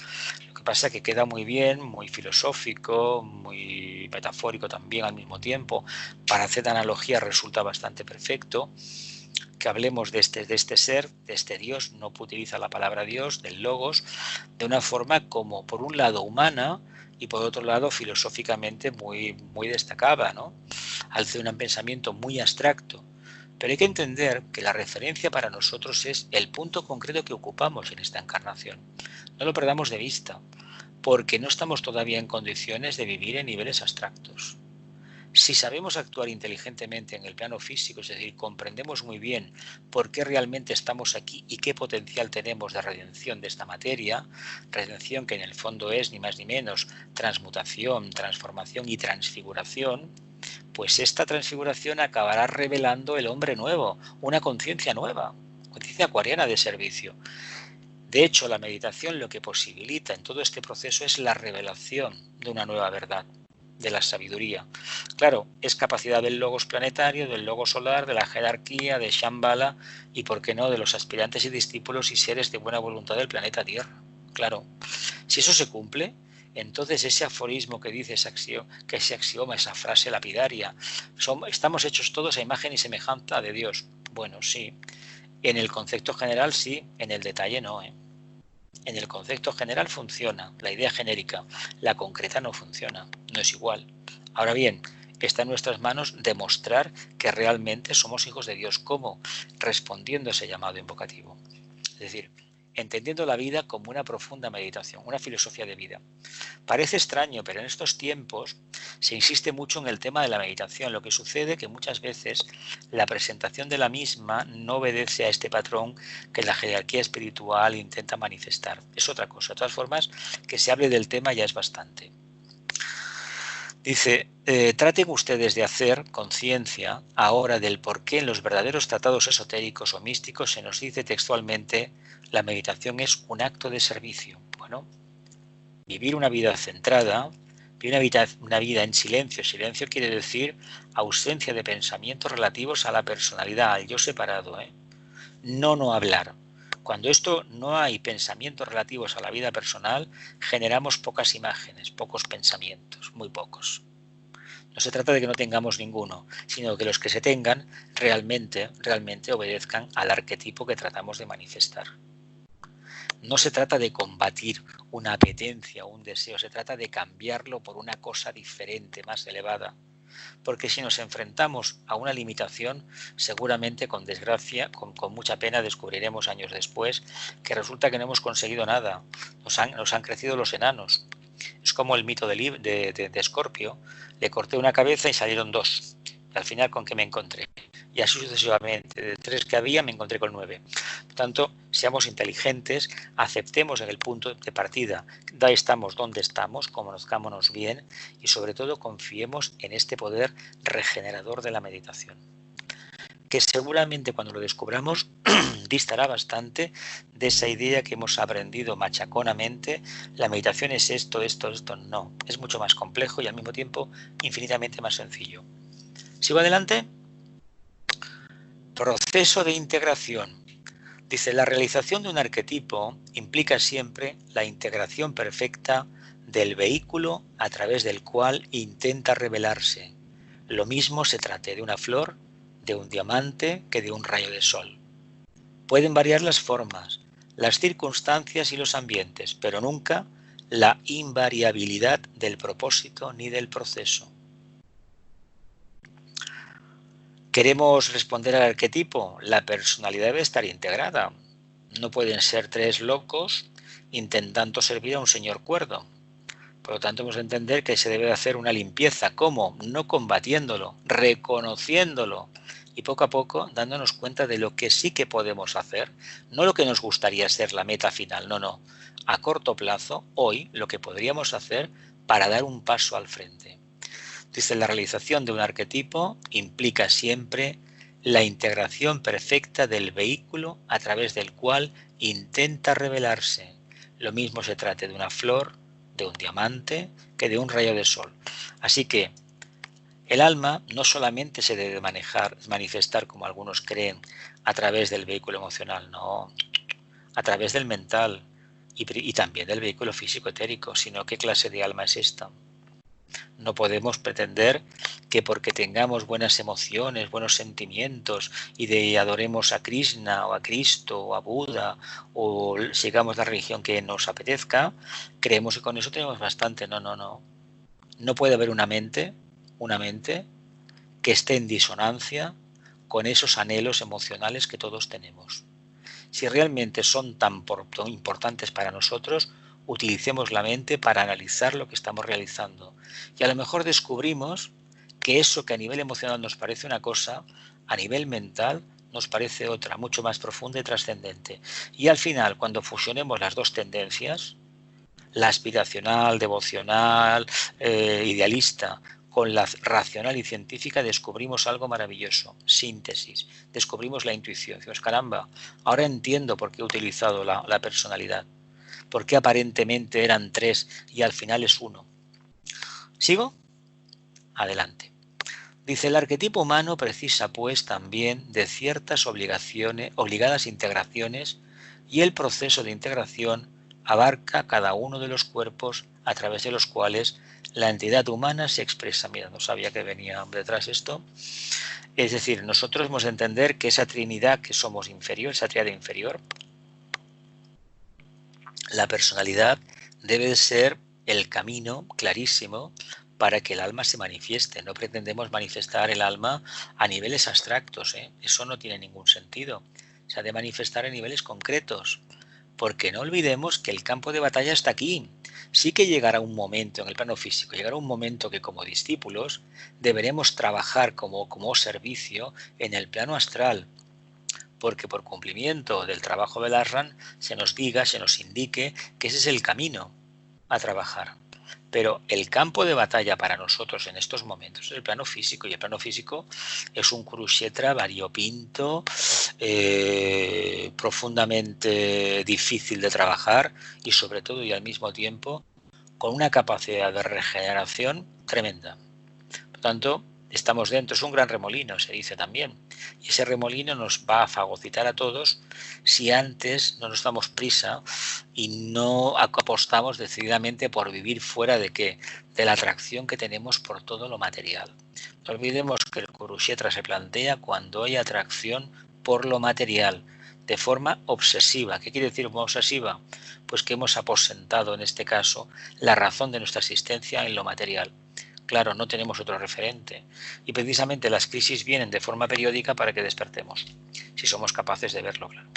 Lo que pasa es que queda muy bien, muy filosófico, muy metafórico también al mismo tiempo, para hacer analogía resulta bastante perfecto, que hablemos de este ser, de este Dios, no utiliza la palabra Dios, del Logos, de una forma como por un lado humana y por otro lado filosóficamente muy destacada, ¿no? Hace un pensamiento muy abstracto. Pero hay que entender que la referencia para nosotros es el punto concreto que ocupamos en esta encarnación. No lo perdamos de vista, porque no estamos todavía en condiciones de vivir en niveles abstractos. Si sabemos actuar inteligentemente en el plano físico, es decir, comprendemos muy bien por qué realmente estamos aquí y qué potencial tenemos de redención de esta materia, redención que en el fondo es ni más ni menos transmutación, transformación y transfiguración, pues esta transfiguración acabará revelando el hombre nuevo, una conciencia nueva, conciencia acuariana de servicio. De hecho, la meditación lo que posibilita en todo este proceso es la revelación de una nueva verdad, de la sabiduría. Claro, es capacidad del logos planetario, del logos solar, de la jerarquía, de Shambhala y, por qué no, de los aspirantes y discípulos y seres de buena voluntad del planeta Tierra. Claro, si eso se cumple, entonces ese aforismo que dice ese axioma, esa frase lapidaria, estamos hechos todos a imagen y semejanza de Dios. Bueno, sí, en el concepto general sí, en el detalle no, ¿eh? En el concepto general funciona, la idea genérica, la concreta no funciona, no es igual. Ahora bien, está en nuestras manos demostrar que realmente somos hijos de Dios. ¿Cómo? Respondiendo a ese llamado invocativo. Es decir, entendiendo la vida como una profunda meditación, una filosofía de vida. Parece extraño, pero en estos tiempos se insiste mucho en el tema de la meditación. Lo que sucede que muchas veces la presentación de la misma no obedece a este patrón que la jerarquía espiritual intenta manifestar. Es otra cosa. De todas formas, que se hable del tema ya es bastante. Dice, traten ustedes de hacer conciencia ahora del por qué en los verdaderos tratados esotéricos o místicos se nos dice textualmente la meditación es un acto de servicio. Bueno, vivir una vida centrada, vivir una vida en silencio. Silencio quiere decir ausencia de pensamientos relativos a la personalidad, al yo separado. No hablar. Cuando esto no hay pensamientos relativos a la vida personal, generamos pocas imágenes, pocos pensamientos, muy pocos. No se trata de que no tengamos ninguno, sino que los que se tengan realmente obedezcan al arquetipo que tratamos de manifestar. No se trata de combatir una apetencia o un deseo, se trata de cambiarlo por una cosa diferente, más elevada. Porque si nos enfrentamos a una limitación, seguramente con desgracia, con mucha pena descubriremos años después que resulta que no hemos conseguido nada, nos han crecido los enanos. Es como el mito de Escorpio, le corté una cabeza y salieron dos, y al final ¿con qué me encontré? Y así sucesivamente, de 3 que había me encontré con 9. Por tanto, seamos inteligentes, aceptemos en el punto de partida, da estamos donde estamos, conozcámonos bien y sobre todo confiemos en este poder regenerador de la meditación, que seguramente cuando lo descubramos distará bastante de esa idea que hemos aprendido machaconamente, la meditación es esto, no, es mucho más complejo y al mismo tiempo infinitamente más sencillo. ¿Sigo adelante? Proceso de integración. Dice, la realización de un arquetipo implica siempre la integración perfecta del vehículo a través del cual intenta revelarse. Lo mismo se trate de una flor, de un diamante, que de un rayo de sol. Pueden variar las formas, las circunstancias y los ambientes, pero nunca la invariabilidad del propósito ni del proceso. ¿Queremos responder al arquetipo? La personalidad debe estar integrada. No pueden ser 3 locos intentando servir a un señor cuerdo. Por lo tanto, hemos de entender que se debe hacer una limpieza. ¿Cómo? No combatiéndolo, reconociéndolo y poco a poco dándonos cuenta de lo que sí que podemos hacer, no lo que nos gustaría ser la meta final, no. A corto plazo, hoy, lo que podríamos hacer para dar un paso al frente. Dice, la realización de un arquetipo implica siempre la integración perfecta del vehículo a través del cual intenta revelarse. Lo mismo se trate de una flor, de un diamante, que de un rayo de sol. Así que el alma no solamente se debe manifestar, como algunos creen, a través del vehículo emocional, no, a través del mental y también del vehículo físico etérico, sino qué clase de alma es esta. No podemos pretender que porque tengamos buenas emociones, buenos sentimientos y de adoremos a Krishna o a Cristo o a Buda o sigamos la religión que nos apetezca, creemos que con eso tenemos bastante. No, no, no. No puede haber una mente que esté en disonancia con esos anhelos emocionales que todos tenemos. Si realmente son tan importantes para nosotros, utilicemos la mente para analizar lo que estamos realizando. Y a lo mejor descubrimos que eso que a nivel emocional nos parece una cosa, a nivel mental nos parece otra, mucho más profunda y trascendente. Y al final, cuando fusionemos las dos tendencias, la aspiracional, devocional, idealista, con la racional y científica, descubrimos algo maravilloso. Síntesis. Descubrimos la intuición. Decimos, caramba, ahora entiendo por qué he utilizado la personalidad. Por qué aparentemente eran tres y al final es uno. ¿Sigo? Adelante. Dice, el arquetipo humano precisa pues también de ciertas obligadas integraciones, y el proceso de integración abarca cada uno de los cuerpos a través de los cuales la entidad humana se expresa. Mira, no sabía que venía detrás esto. Es decir, nosotros hemos de entender que esa trinidad que somos inferior, esa tríada inferior, la personalidad debe de ser el camino clarísimo para que el alma se manifieste. No pretendemos manifestar el alma a niveles abstractos, ¿eh? Eso no tiene ningún sentido. Se ha de manifestar a niveles concretos, porque no olvidemos que el campo de batalla está aquí. Sí que llegará un momento en el plano físico, llegará un momento que como discípulos deberemos trabajar como servicio en el plano astral, porque por cumplimiento del trabajo del Ashram se nos diga, se nos indique que ese es el camino a trabajar. Pero el campo de batalla para nosotros en estos momentos es el plano físico, y el plano físico es un Kurukshetra variopinto, profundamente difícil de trabajar y sobre todo y al mismo tiempo con una capacidad de regeneración tremenda. Por tanto, estamos dentro, es un gran remolino, se dice también, y ese remolino nos va a fagocitar a todos si antes no nos damos prisa y no apostamos decididamente por vivir fuera de ¿qué? De la atracción que tenemos por todo lo material. No olvidemos que el Kurukshetra se plantea cuando hay atracción por lo material, de forma obsesiva. ¿Qué quiere decir como obsesiva? Pues que hemos aposentado en este caso la razón de nuestra existencia en lo material. Claro, no tenemos otro referente. Y precisamente las crisis vienen de forma periódica para que despertemos, si somos capaces de verlo, claro.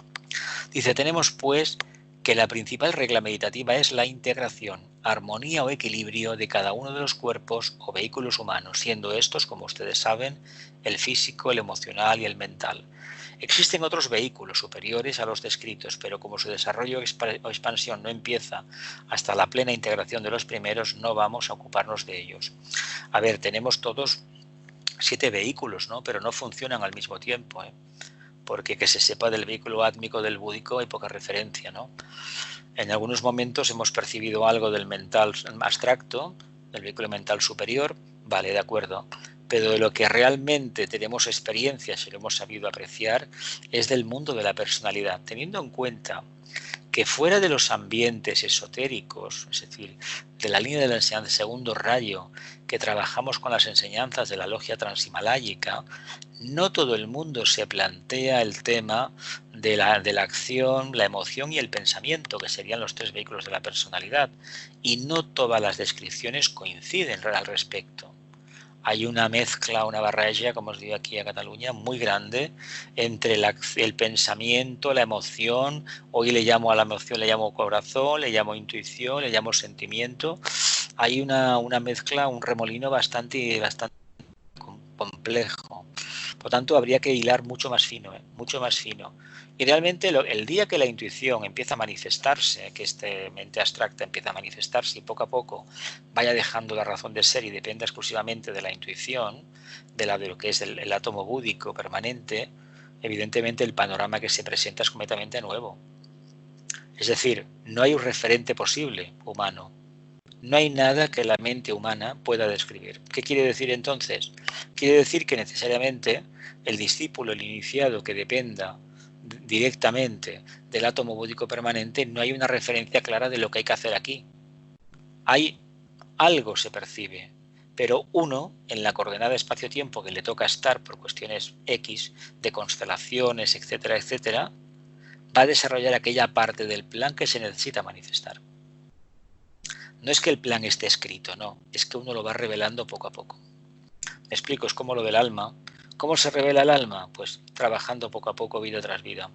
Dice, tenemos pues que la principal regla meditativa es la integración, armonía o equilibrio de cada uno de los cuerpos o vehículos humanos, siendo estos, como ustedes saben, el físico, el emocional y el mental. Existen otros vehículos superiores a los descritos, pero como su desarrollo o expansión no empieza hasta la plena integración de los primeros, no vamos a ocuparnos de ellos. A ver, tenemos todos 7 vehículos, ¿no? Pero no funcionan al mismo tiempo, ¿eh? Porque que se sepa del vehículo átmico del búdico hay poca referencia, ¿no? En algunos momentos hemos percibido algo del mental abstracto, del vehículo mental superior, vale, de acuerdo, pero de lo que realmente tenemos experiencias y lo hemos sabido apreciar es del mundo de la personalidad, teniendo en cuenta que fuera de los ambientes esotéricos, es decir, de la línea de la enseñanza de segundo rayo, que trabajamos con las enseñanzas de la logia transhimaláyica, no todo el mundo se plantea el tema de la acción, la emoción y el pensamiento, que serían los 3 vehículos de la personalidad, y no todas las descripciones coinciden al respecto. Hay una mezcla, una barrella, como os digo aquí a Cataluña, muy grande entre el pensamiento, la emoción. Hoy le llamo a la emoción, le llamo corazón, le llamo intuición, le llamo sentimiento. Hay una mezcla, un remolino bastante complejo. Por tanto, habría que hilar mucho más fino, mucho más fino. Y realmente el día que la intuición empieza a manifestarse, que esta mente abstracta empieza a manifestarse y poco a poco vaya dejando la razón de ser y dependa exclusivamente de la intuición, de lo que es el átomo búdico permanente, evidentemente el panorama que se presenta es completamente nuevo. Es decir, no hay un referente posible humano. No hay nada que la mente humana pueda describir. ¿Qué quiere decir entonces? Quiere decir que necesariamente el discípulo, el iniciado que dependa directamente del átomo búdico permanente, no hay una referencia clara de lo que hay que hacer aquí. Hay algo se percibe, pero uno, en la coordenada espacio-tiempo que le toca estar por cuestiones X, de constelaciones, etcétera, etcétera, va a desarrollar aquella parte del plan que se necesita manifestar. No es que el plan esté escrito, no, es que uno lo va revelando poco a poco. Me explico, es como lo del alma. ¿Cómo se revela el alma? Pues trabajando poco a poco, vida tras vida.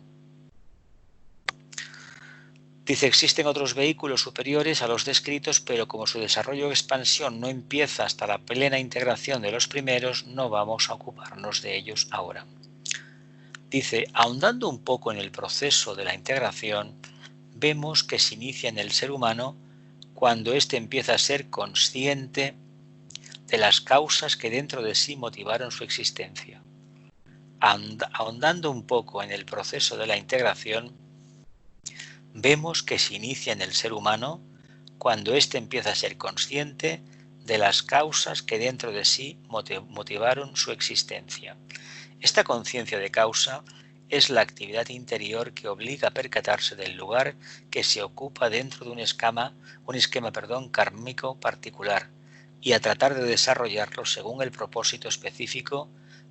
Dice, existen otros vehículos superiores a los descritos, pero como su desarrollo o expansión no empieza hasta la plena integración de los primeros, no vamos a ocuparnos de ellos ahora. Dice, ahondando un poco en el proceso de la integración, vemos que se inicia en el ser humano cuando éste empieza a ser consciente de las causas que dentro de sí motivaron su existencia. Ahondando un poco en el proceso de la integración, vemos que se inicia en el ser humano cuando éste empieza a ser consciente de las causas que dentro de sí motivaron su existencia. Esta conciencia de causa es la actividad interior que obliga a percatarse del lugar que se ocupa dentro de un esquema kármico particular y a tratar de desarrollarlo según el propósito específico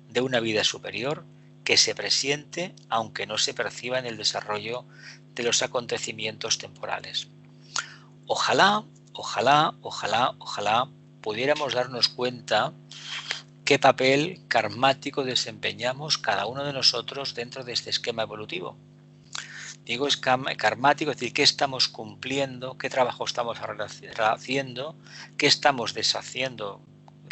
de una vida superior que se presiente aunque no se perciba en el desarrollo de los acontecimientos temporales. Ojalá pudiéramos darnos cuenta qué papel karmático desempeñamos cada uno de nosotros dentro de este esquema evolutivo. Digo karmático, es decir, qué estamos cumpliendo, qué trabajo estamos haciendo, qué estamos deshaciendo,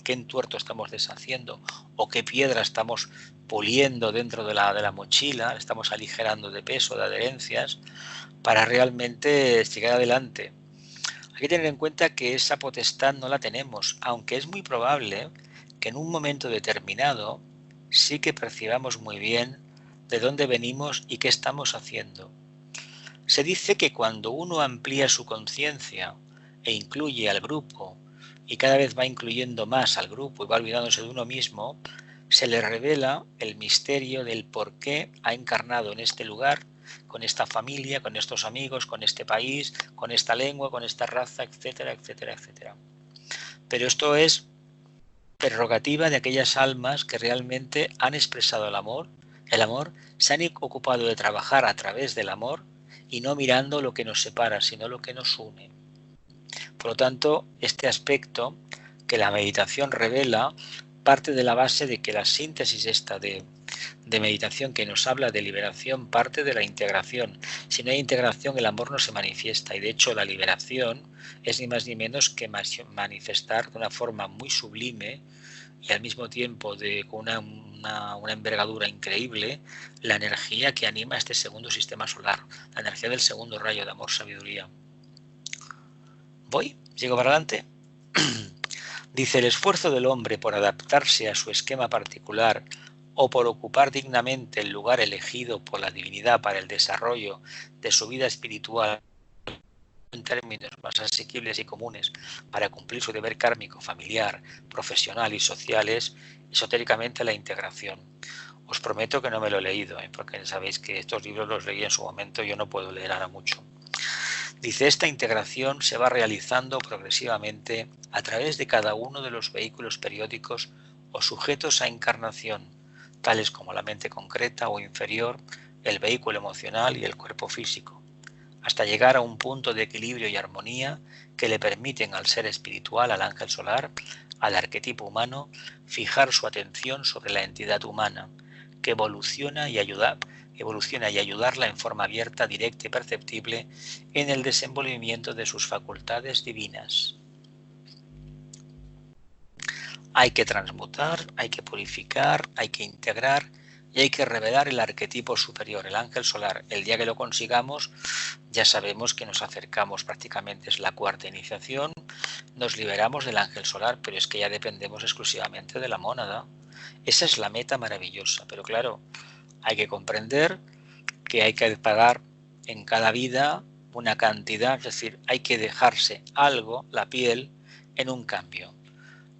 qué entuerto estamos deshaciendo o qué piedra estamos puliendo dentro de la mochila, estamos aligerando de peso, de adherencias, para realmente llegar adelante. Hay que tener en cuenta que esa potestad no la tenemos, aunque es muy probable que en un momento determinado sí que percibamos muy bien de dónde venimos y qué estamos haciendo. Se dice que cuando uno amplía su conciencia e incluye al grupo y cada vez va incluyendo más al grupo y va olvidándose de uno mismo, se le revela el misterio del por qué ha encarnado en este lugar, con esta familia, con estos amigos, con este país, con esta lengua, con esta raza, etcétera, etcétera, etcétera. Pero esto es prerrogativa de aquellas almas que realmente han expresado el amor, se han ocupado de trabajar a través del amor y no mirando lo que nos separa, sino lo que nos une. Por lo tanto, este aspecto que la meditación revela parte de la base de que la síntesis esta de meditación que nos habla de liberación parte de la integración. Si no hay integración, el amor no se manifiesta, y de hecho la liberación es ni más ni menos que manifestar de una forma muy sublime y al mismo tiempo con una envergadura increíble la energía que anima este segundo sistema solar, la energía del segundo rayo de amor-sabiduría. ¿Sigo para adelante? Dice, el esfuerzo del hombre por adaptarse a su esquema particular o por ocupar dignamente el lugar elegido por la divinidad para el desarrollo de su vida espiritual en términos más asequibles y comunes para cumplir su deber kármico, familiar, profesional y social es esotéricamente la integración. Os prometo que no me lo he leído, porque sabéis que estos libros los leí en su momento, yo no puedo leer ahora mucho. Dice, esta integración se va realizando progresivamente a través de cada uno de los vehículos periódicos o sujetos a encarnación, tales como la mente concreta o inferior, el vehículo emocional y el cuerpo físico, hasta llegar a un punto de equilibrio y armonía que le permiten al ser espiritual, al ángel solar, al arquetipo humano, fijar su atención sobre la entidad humana, que evoluciona y ayudarla en forma abierta, directa y perceptible en el desenvolvimiento de sus facultades divinas. Hay que transmutar, hay que purificar, hay que integrar y hay que revelar el arquetipo superior, el ángel solar. El día que lo consigamos, ya sabemos que nos acercamos prácticamente, es la cuarta iniciación, nos liberamos del ángel solar, pero es que ya dependemos exclusivamente de la mónada. Esa es la meta maravillosa, pero claro, hay que comprender que hay que pagar en cada vida una cantidad, es decir, hay que dejarse algo, la piel, en un cambio.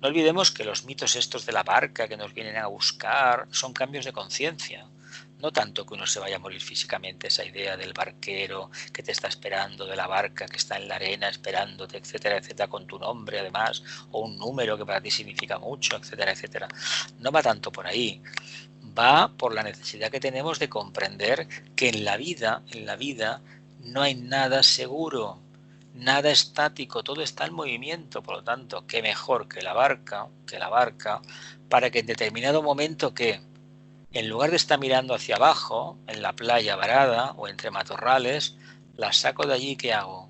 No olvidemos que los mitos estos de la barca que nos vienen a buscar son cambios de conciencia. No tanto que uno se vaya a morir físicamente, esa idea del barquero que te está esperando, de la barca que está en la arena esperándote, etcétera, etcétera, con tu nombre además, o un número que para ti significa mucho, etcétera, etcétera. No va tanto por ahí. Va por la necesidad que tenemos de comprender que en la vida no hay nada seguro, nada estático, todo está en movimiento. Por lo tanto, qué mejor que la barca, para que en determinado momento que en lugar de estar mirando hacia abajo, en la playa varada o entre matorrales, la saco de allí. ¿Qué hago?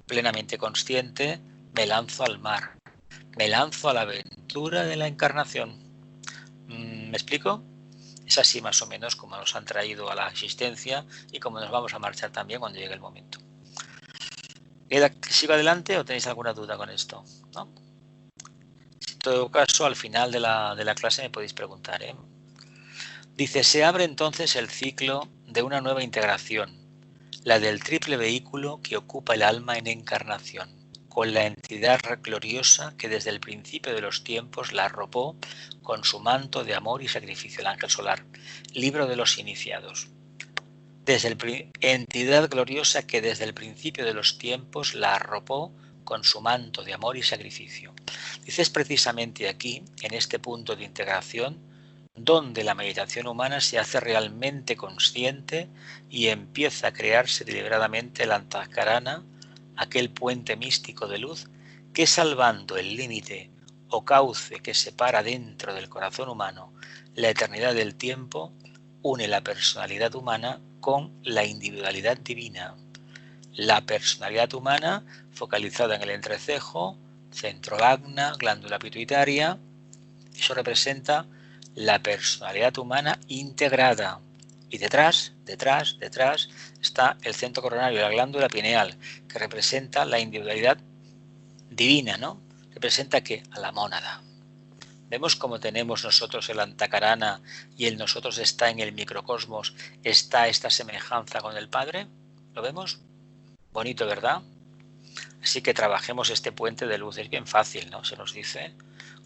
Plenamente consciente, me lanzo al mar, me lanzo a la aventura de la encarnación. ¿Me explico? Es así más o menos como nos han traído a la existencia y como nos vamos a marchar también cuando llegue el momento. ¿Sigo adelante o tenéis alguna duda con esto? ¿No? En todo caso, al final de la clase me podéis preguntar, ¿eh? Dice, se abre entonces el ciclo de una nueva integración, la del triple vehículo que ocupa el alma en encarnación, con la entidad gloriosa que desde el principio de los tiempos la arropó con su manto de amor y sacrificio, el ángel solar. Libro de los iniciados. Entidad gloriosa que desde el principio de los tiempos la arropó con su manto de amor y sacrificio. Dices precisamente aquí, en este punto de integración, donde la meditación humana se hace realmente consciente y empieza a crearse deliberadamente el antakarana, aquel puente místico de luz que, salvando el límite o cauce que separa dentro del corazón humano la eternidad del tiempo, une la personalidad humana con la individualidad divina. La personalidad humana focalizada en el entrecejo, centro agna, glándula pituitaria, eso representa la personalidad humana integrada. Y detrás está el centro coronario, la glándula pineal, que representa la individualidad divina, ¿no? Representa ¿qué? A la mónada. ¿Vemos cómo tenemos nosotros el antakarana y el nosotros está en el microcosmos, está esta semejanza con el Padre? ¿Lo vemos? Bonito, ¿verdad? Así que trabajemos este puente de luz. Es bien fácil, ¿no? Se nos dice.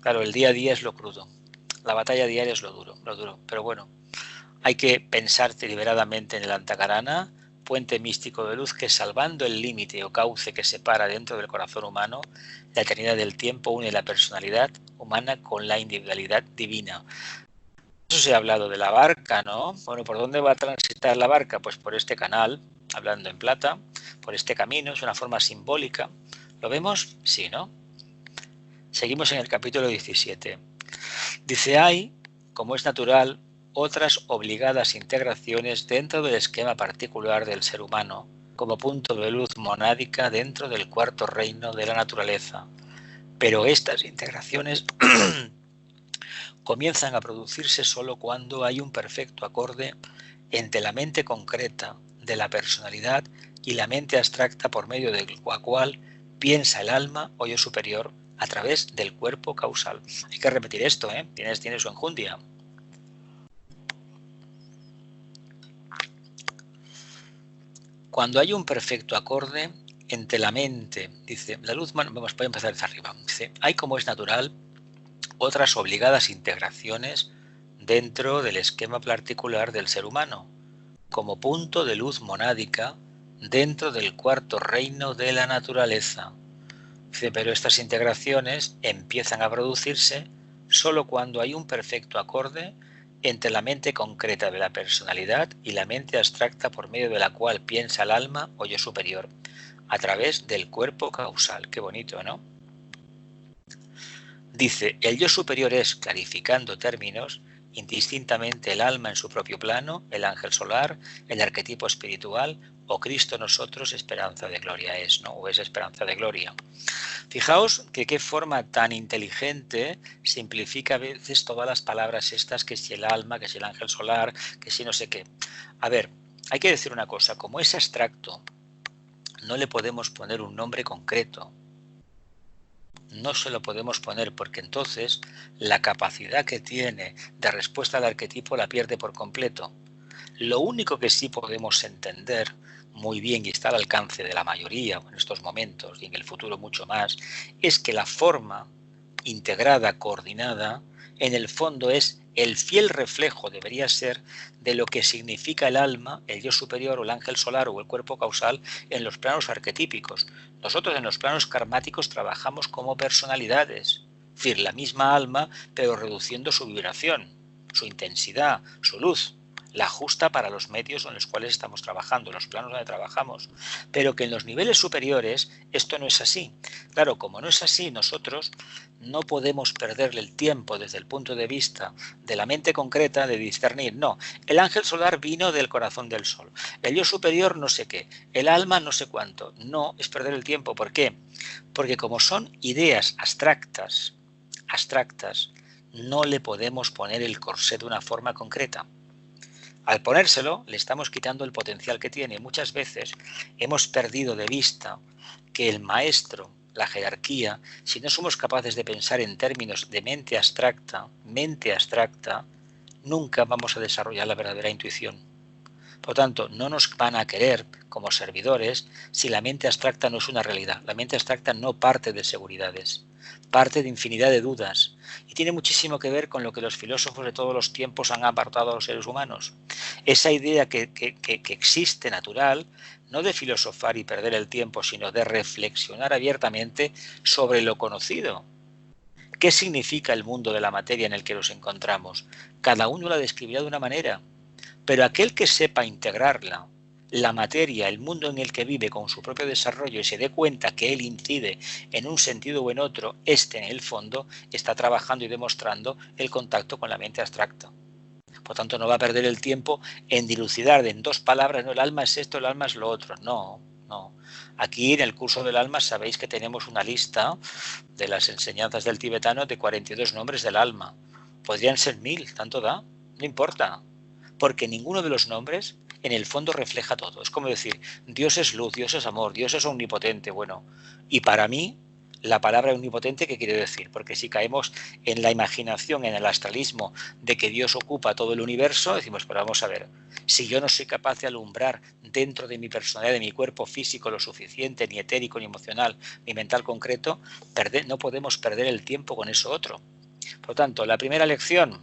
Claro, el día a día es lo crudo. La batalla diaria es lo duro. Pero bueno, hay que pensar deliberadamente en el antakarana, puente místico de luz que, salvando el límite o cauce que separa dentro del corazón humano, la eternidad del tiempo une la personalidad humana con la individualidad divina. Eso se ha hablado de la barca, ¿no? Bueno, ¿por dónde va a transitar la barca? Pues por este canal, hablando en plata, por este camino, es una forma simbólica. ¿Lo vemos? Sí, ¿no? Seguimos en el capítulo 17. Dice, hay, como es natural, otras obligadas integraciones dentro del esquema particular del ser humano, como punto de luz monádica dentro del cuarto reino de la naturaleza. Pero estas integraciones comienzan a producirse solo cuando hay un perfecto acorde entre la mente concreta de la personalidad y la mente abstracta por medio de la cual piensa el alma o yo superior a través del cuerpo causal. Hay que repetir esto, ¿eh? Tiene su enjundia. Cuando hay un perfecto acorde entre la mente, dice, la luz, vamos a empezar desde arriba, dice, hay, como es natural, otras obligadas integraciones dentro del esquema particular del ser humano, como punto de luz monádica dentro del cuarto reino de la naturaleza. Dice, pero estas integraciones empiezan a producirse solo cuando hay un perfecto acorde entre la mente concreta de la personalidad y la mente abstracta por medio de la cual piensa el alma o yo superior, a través del cuerpo causal. Qué bonito, ¿no? Dice, el yo superior es, clarificando términos, indistintamente el alma en su propio plano, el ángel solar, el arquetipo espiritual o Cristo nosotros, esperanza de gloria es, ¿no? O es esperanza de gloria. Fijaos que qué forma tan inteligente simplifica a veces todas las palabras estas, que si el alma, que si el ángel solar, que si no sé qué. A ver, hay que decir una cosa, como es abstracto, no le podemos poner un nombre concreto. No se lo podemos poner porque entonces la capacidad que tiene de respuesta al arquetipo la pierde por completo. Lo único que sí podemos entender muy bien y está al alcance de la mayoría en estos momentos y en el futuro mucho más, es que la forma integrada, coordinada, en el fondo es el fiel reflejo, debería ser, de lo que significa el alma, el yo superior o el ángel solar o el cuerpo causal en los planos arquetípicos. Nosotros en los planos karmáticos trabajamos como personalidades, es decir, la misma alma, pero reduciendo su vibración, su intensidad, su luz, la justa para los medios en los cuales estamos trabajando, los planos donde trabajamos, pero que en los niveles superiores esto no es así. Claro, como no es así, nosotros no podemos perderle el tiempo desde el punto de vista de la mente concreta de discernir, no, el ángel solar vino del corazón del sol, el yo superior no sé qué, el alma no sé cuánto, no es perder el tiempo. ¿Por qué? Porque como son ideas abstractas, no le podemos poner el corsé de una forma concreta. Al ponérselo, le estamos quitando el potencial que tiene. Muchas veces hemos perdido de vista que el maestro, la jerarquía, si no somos capaces de pensar en términos de mente abstracta, nunca vamos a desarrollar la verdadera intuición. Por lo tanto, no nos van a querer como servidores si la mente abstracta no es una realidad. La mente abstracta no parte de seguridades, parte de infinidad de dudas. Y tiene muchísimo que ver con lo que los filósofos de todos los tiempos han apartado a los seres humanos. Esa idea que existe natural, no de filosofar y perder el tiempo, sino de reflexionar abiertamente sobre lo conocido. ¿Qué significa el mundo de la materia en el que nos encontramos? Cada uno la describirá de una manera. Pero aquel que sepa integrarla, la materia, el mundo en el que vive con su propio desarrollo y se dé cuenta que él incide en un sentido o en otro, en el fondo está trabajando y demostrando el contacto con la mente abstracta. Por tanto, no va a perder el tiempo en dilucidar en dos palabras, no, el alma es esto, el alma es lo otro. No. Aquí en el curso del alma sabéis que tenemos una lista de las enseñanzas del tibetano de 42 nombres del alma. Podrían ser 1000, tanto da, no importa. Porque ninguno de los nombres en el fondo refleja todo. Es como decir, Dios es luz, Dios es amor, Dios es omnipotente. Bueno, y para mí la palabra omnipotente, ¿qué quiere decir? Porque si caemos en la imaginación, en el astralismo de que Dios ocupa todo el universo, decimos, pero vamos a ver, si yo no soy capaz de alumbrar dentro de mi personalidad, de mi cuerpo físico lo suficiente, ni etérico, ni emocional, ni mental concreto, no podemos perder el tiempo con eso otro. Por lo tanto, la primera lección: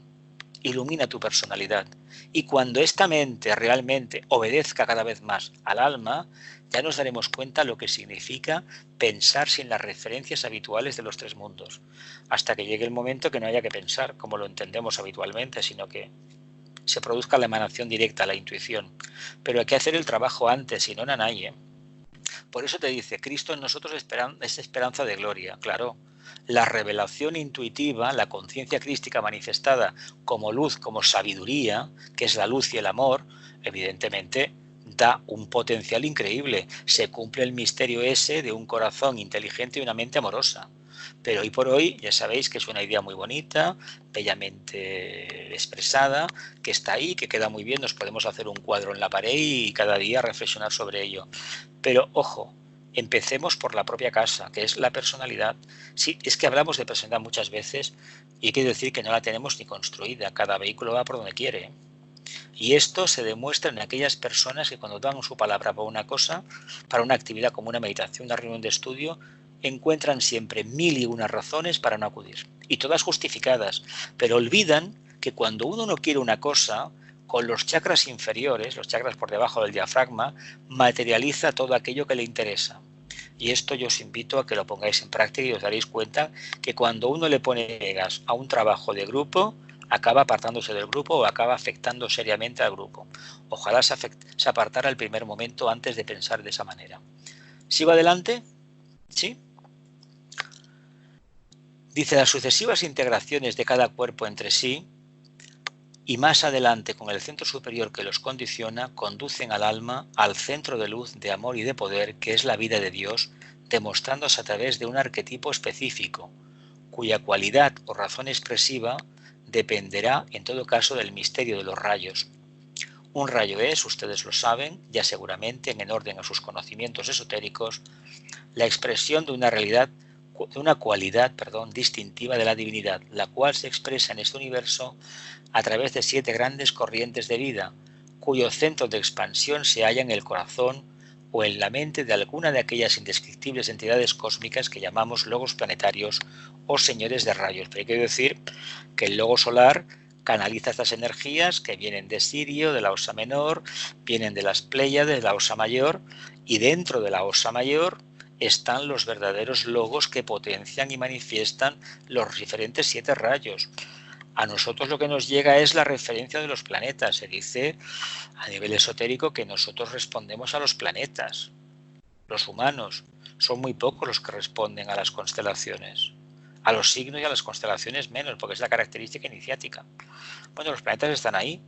ilumina tu personalidad. Y cuando esta mente realmente obedezca cada vez más al alma, ya nos daremos cuenta lo que significa pensar sin las referencias habituales de los tres mundos, hasta que llegue el momento que no haya que pensar como lo entendemos habitualmente, sino que se produzca la emanación directa, la intuición. Pero hay que hacer el trabajo antes, si no, nadie. Por eso te dice, Cristo en nosotros es esperanza de gloria, claro. La revelación intuitiva, la conciencia crística manifestada como luz, como sabiduría, que es la luz y el amor, evidentemente da un potencial increíble. Se cumple el misterio ese de un corazón inteligente y una mente amorosa. Pero hoy por hoy ya sabéis que es una idea muy bonita, bellamente expresada, que está ahí, que queda muy bien, nos podemos hacer un cuadro en la pared y cada día reflexionar sobre ello. Pero ojo, empecemos por la propia casa, que es la personalidad. Sí, es que hablamos de personalidad muchas veces y hay que decir que no la tenemos ni construida, cada vehículo va por donde quiere. Y esto se demuestra en aquellas personas que cuando dan su palabra para una cosa, para una actividad como una meditación, una reunión de estudio, encuentran siempre 1001 razones para no acudir. Y todas justificadas, pero olvidan que cuando uno no quiere una cosa, con los chakras inferiores, los chakras por debajo del diafragma, materializa todo aquello que le interesa. Y esto yo os invito a que lo pongáis en práctica y os daréis cuenta que cuando uno le pone pegas a un trabajo de grupo, acaba apartándose del grupo o acaba afectando seriamente al grupo. Ojalá se apartara el primer momento antes de pensar de esa manera. ¿Sigo adelante? ¿Sí? Dice, las sucesivas integraciones de cada cuerpo entre sí y más adelante con el centro superior que los condiciona, conducen al alma al centro de luz, de amor y de poder, que es la vida de Dios, demostrándose a través de un arquetipo específico, cuya cualidad o razón expresiva dependerá en todo caso del misterio de los rayos. Un rayo es, ustedes lo saben, ya seguramente en orden a sus conocimientos esotéricos, la expresión de una realidad, de una cualidad, distintiva de la divinidad, la cual se expresa en este universo a través de 7 grandes corrientes de vida, cuyo centro de expansión se halla en el corazón o en la mente de alguna de aquellas indescriptibles entidades cósmicas que llamamos logos planetarios o señores de rayos. Pero hay que decir que el logo solar canaliza estas energías que vienen de Sirio, de la Osa Menor, vienen de las Pléyades, de la Osa Mayor, y dentro de la Osa Mayor están los verdaderos logos que potencian y manifiestan los diferentes 7 rayos. A nosotros lo que nos llega es la referencia de los planetas. Se dice a nivel esotérico que nosotros respondemos a los planetas. Los humanos son muy pocos los que responden a las constelaciones. A los signos y a las constelaciones menos, porque es la característica iniciática. Bueno, los planetas están ahí.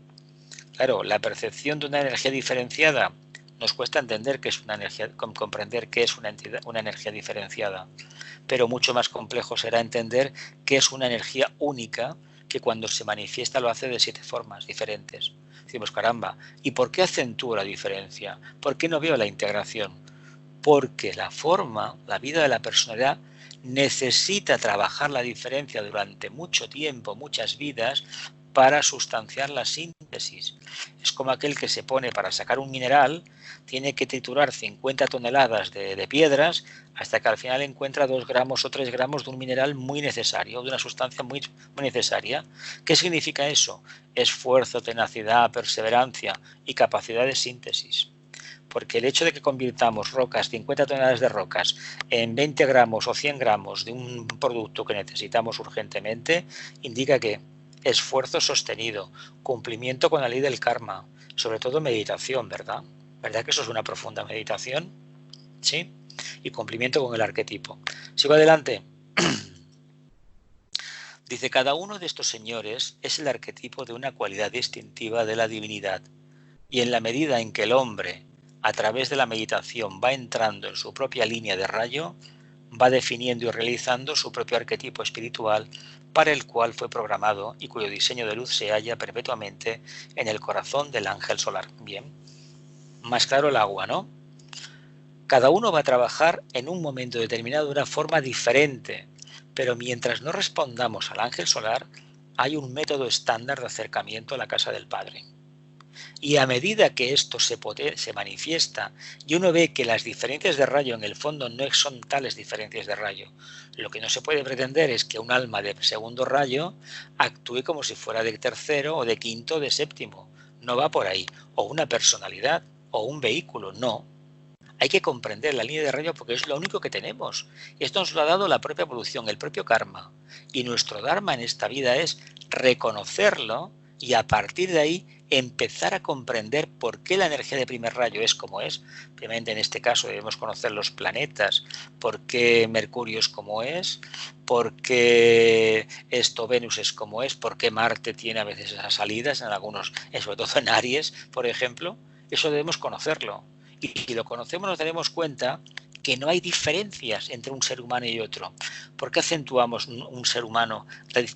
Claro, la percepción de una energía diferenciada nos cuesta entender que es una energía, comprender qué es una energía diferenciada, pero mucho más complejo será entender qué es una energía única que cuando se manifiesta lo hace de 7 formas diferentes. Decimos, caramba, ¿y por qué acentúo la diferencia? ¿Por qué no veo la integración? Porque la forma, la vida de la personalidad necesita trabajar la diferencia durante mucho tiempo, muchas vidas, para sustanciar la síntesis. Es como aquel que se pone para sacar un mineral, tiene que triturar 50 toneladas de piedras hasta que al final encuentra 2 gramos o 3 gramos de un mineral muy necesario, de una sustancia muy necesaria. ¿Qué significa eso? Esfuerzo, tenacidad, perseverancia y capacidad de síntesis. Porque el hecho de que convirtamos rocas, 50 toneladas de rocas, en 20 gramos o 100 gramos de un producto que necesitamos urgentemente, indica que esfuerzo sostenido, cumplimiento con la ley del karma, sobre todo meditación, ¿verdad? ¿Verdad que eso es una profunda meditación? ¿Sí? Y cumplimiento con el arquetipo. Sigo adelante. Dice, cada uno de estos señores es el arquetipo de una cualidad distintiva de la divinidad. Y en la medida en que el hombre, a través de la meditación, va entrando en su propia línea de rayo, va definiendo y realizando su propio arquetipo espiritual para el cual fue programado y cuyo diseño de luz se halla perpetuamente en el corazón del ángel solar. Bien, más claro el agua, ¿no? Cada uno va a trabajar en un momento determinado de una forma diferente, pero mientras no respondamos al ángel solar, hay un método estándar de acercamiento a la casa del Padre. Y a medida que esto se manifiesta y uno ve que las diferencias de rayo en el fondo no son tales diferencias de rayo, lo que no se puede pretender es que un alma de segundo rayo actúe como si fuera de tercero o de quinto o de séptimo. No va por ahí. O una personalidad o un vehículo, no. Hay que comprender la línea de rayo porque es lo único que tenemos. Y esto nos lo ha dado la propia evolución, el propio karma. Y nuestro dharma en esta vida es reconocerlo y a partir de ahí empezar a comprender por qué la energía de primer rayo es como es. Obviamente en este caso debemos conocer los planetas, por qué Mercurio es como es, por qué Venus es como es, por qué Marte tiene a veces esas salidas, en algunos, sobre todo en Aries, por ejemplo. Eso debemos conocerlo. Y si lo conocemos nos daremos cuenta que no hay diferencias entre un ser humano y otro. ¿Por qué acentuamos un ser humano?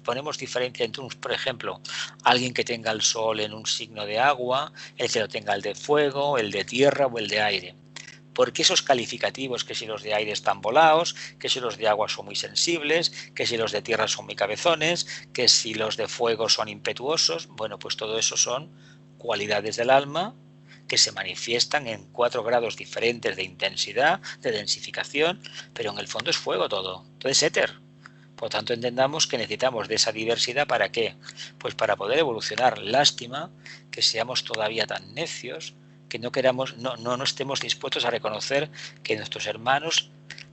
Ponemos diferencia entre, por ejemplo, alguien que tenga el sol en un signo de agua, el que lo tenga el de fuego, el de tierra o el de aire. ¿Por qué esos calificativos? Que si los de aire están volados, que si los de agua son muy sensibles, que si los de tierra son muy cabezones, que si los de fuego son impetuosos. Bueno, pues todo eso son cualidades del alma que se manifiestan en 4 grados diferentes de intensidad, de densificación, pero en el fondo es fuego todo es éter. Por lo tanto, entendamos que necesitamos de esa diversidad, ¿para qué? Pues para poder evolucionar. Lástima que seamos todavía tan necios que no estemos dispuestos a reconocer que nuestros hermanos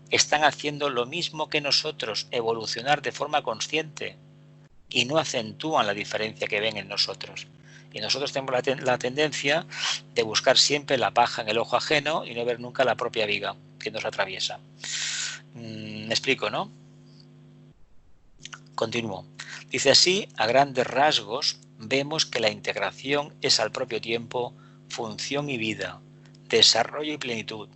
están haciendo lo mismo que nosotros, evolucionar de forma consciente, y no acentúan la diferencia que ven en nosotros. Y nosotros tenemos la tendencia de buscar siempre la paja en el ojo ajeno y no ver nunca la propia viga que nos atraviesa. Me explico, ¿no? Continúo. Dice así, a grandes rasgos, vemos que la integración es al propio tiempo función y vida, desarrollo y plenitud,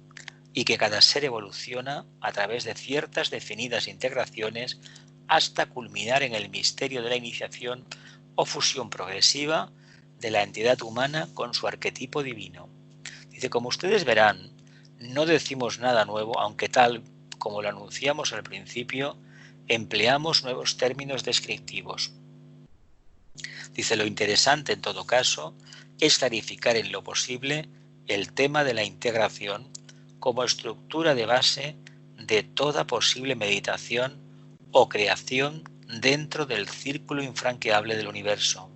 y que cada ser evoluciona a través de ciertas definidas integraciones hasta culminar en el misterio de la iniciación o fusión progresiva de la entidad humana con su arquetipo divino. Dice, como ustedes verán, no decimos nada nuevo, aunque tal como lo anunciamos al principio, empleamos nuevos términos descriptivos. Dice, lo interesante en todo caso es clarificar en lo posible el tema de la integración como estructura de base de toda posible meditación o creación dentro del círculo infranqueable del universo,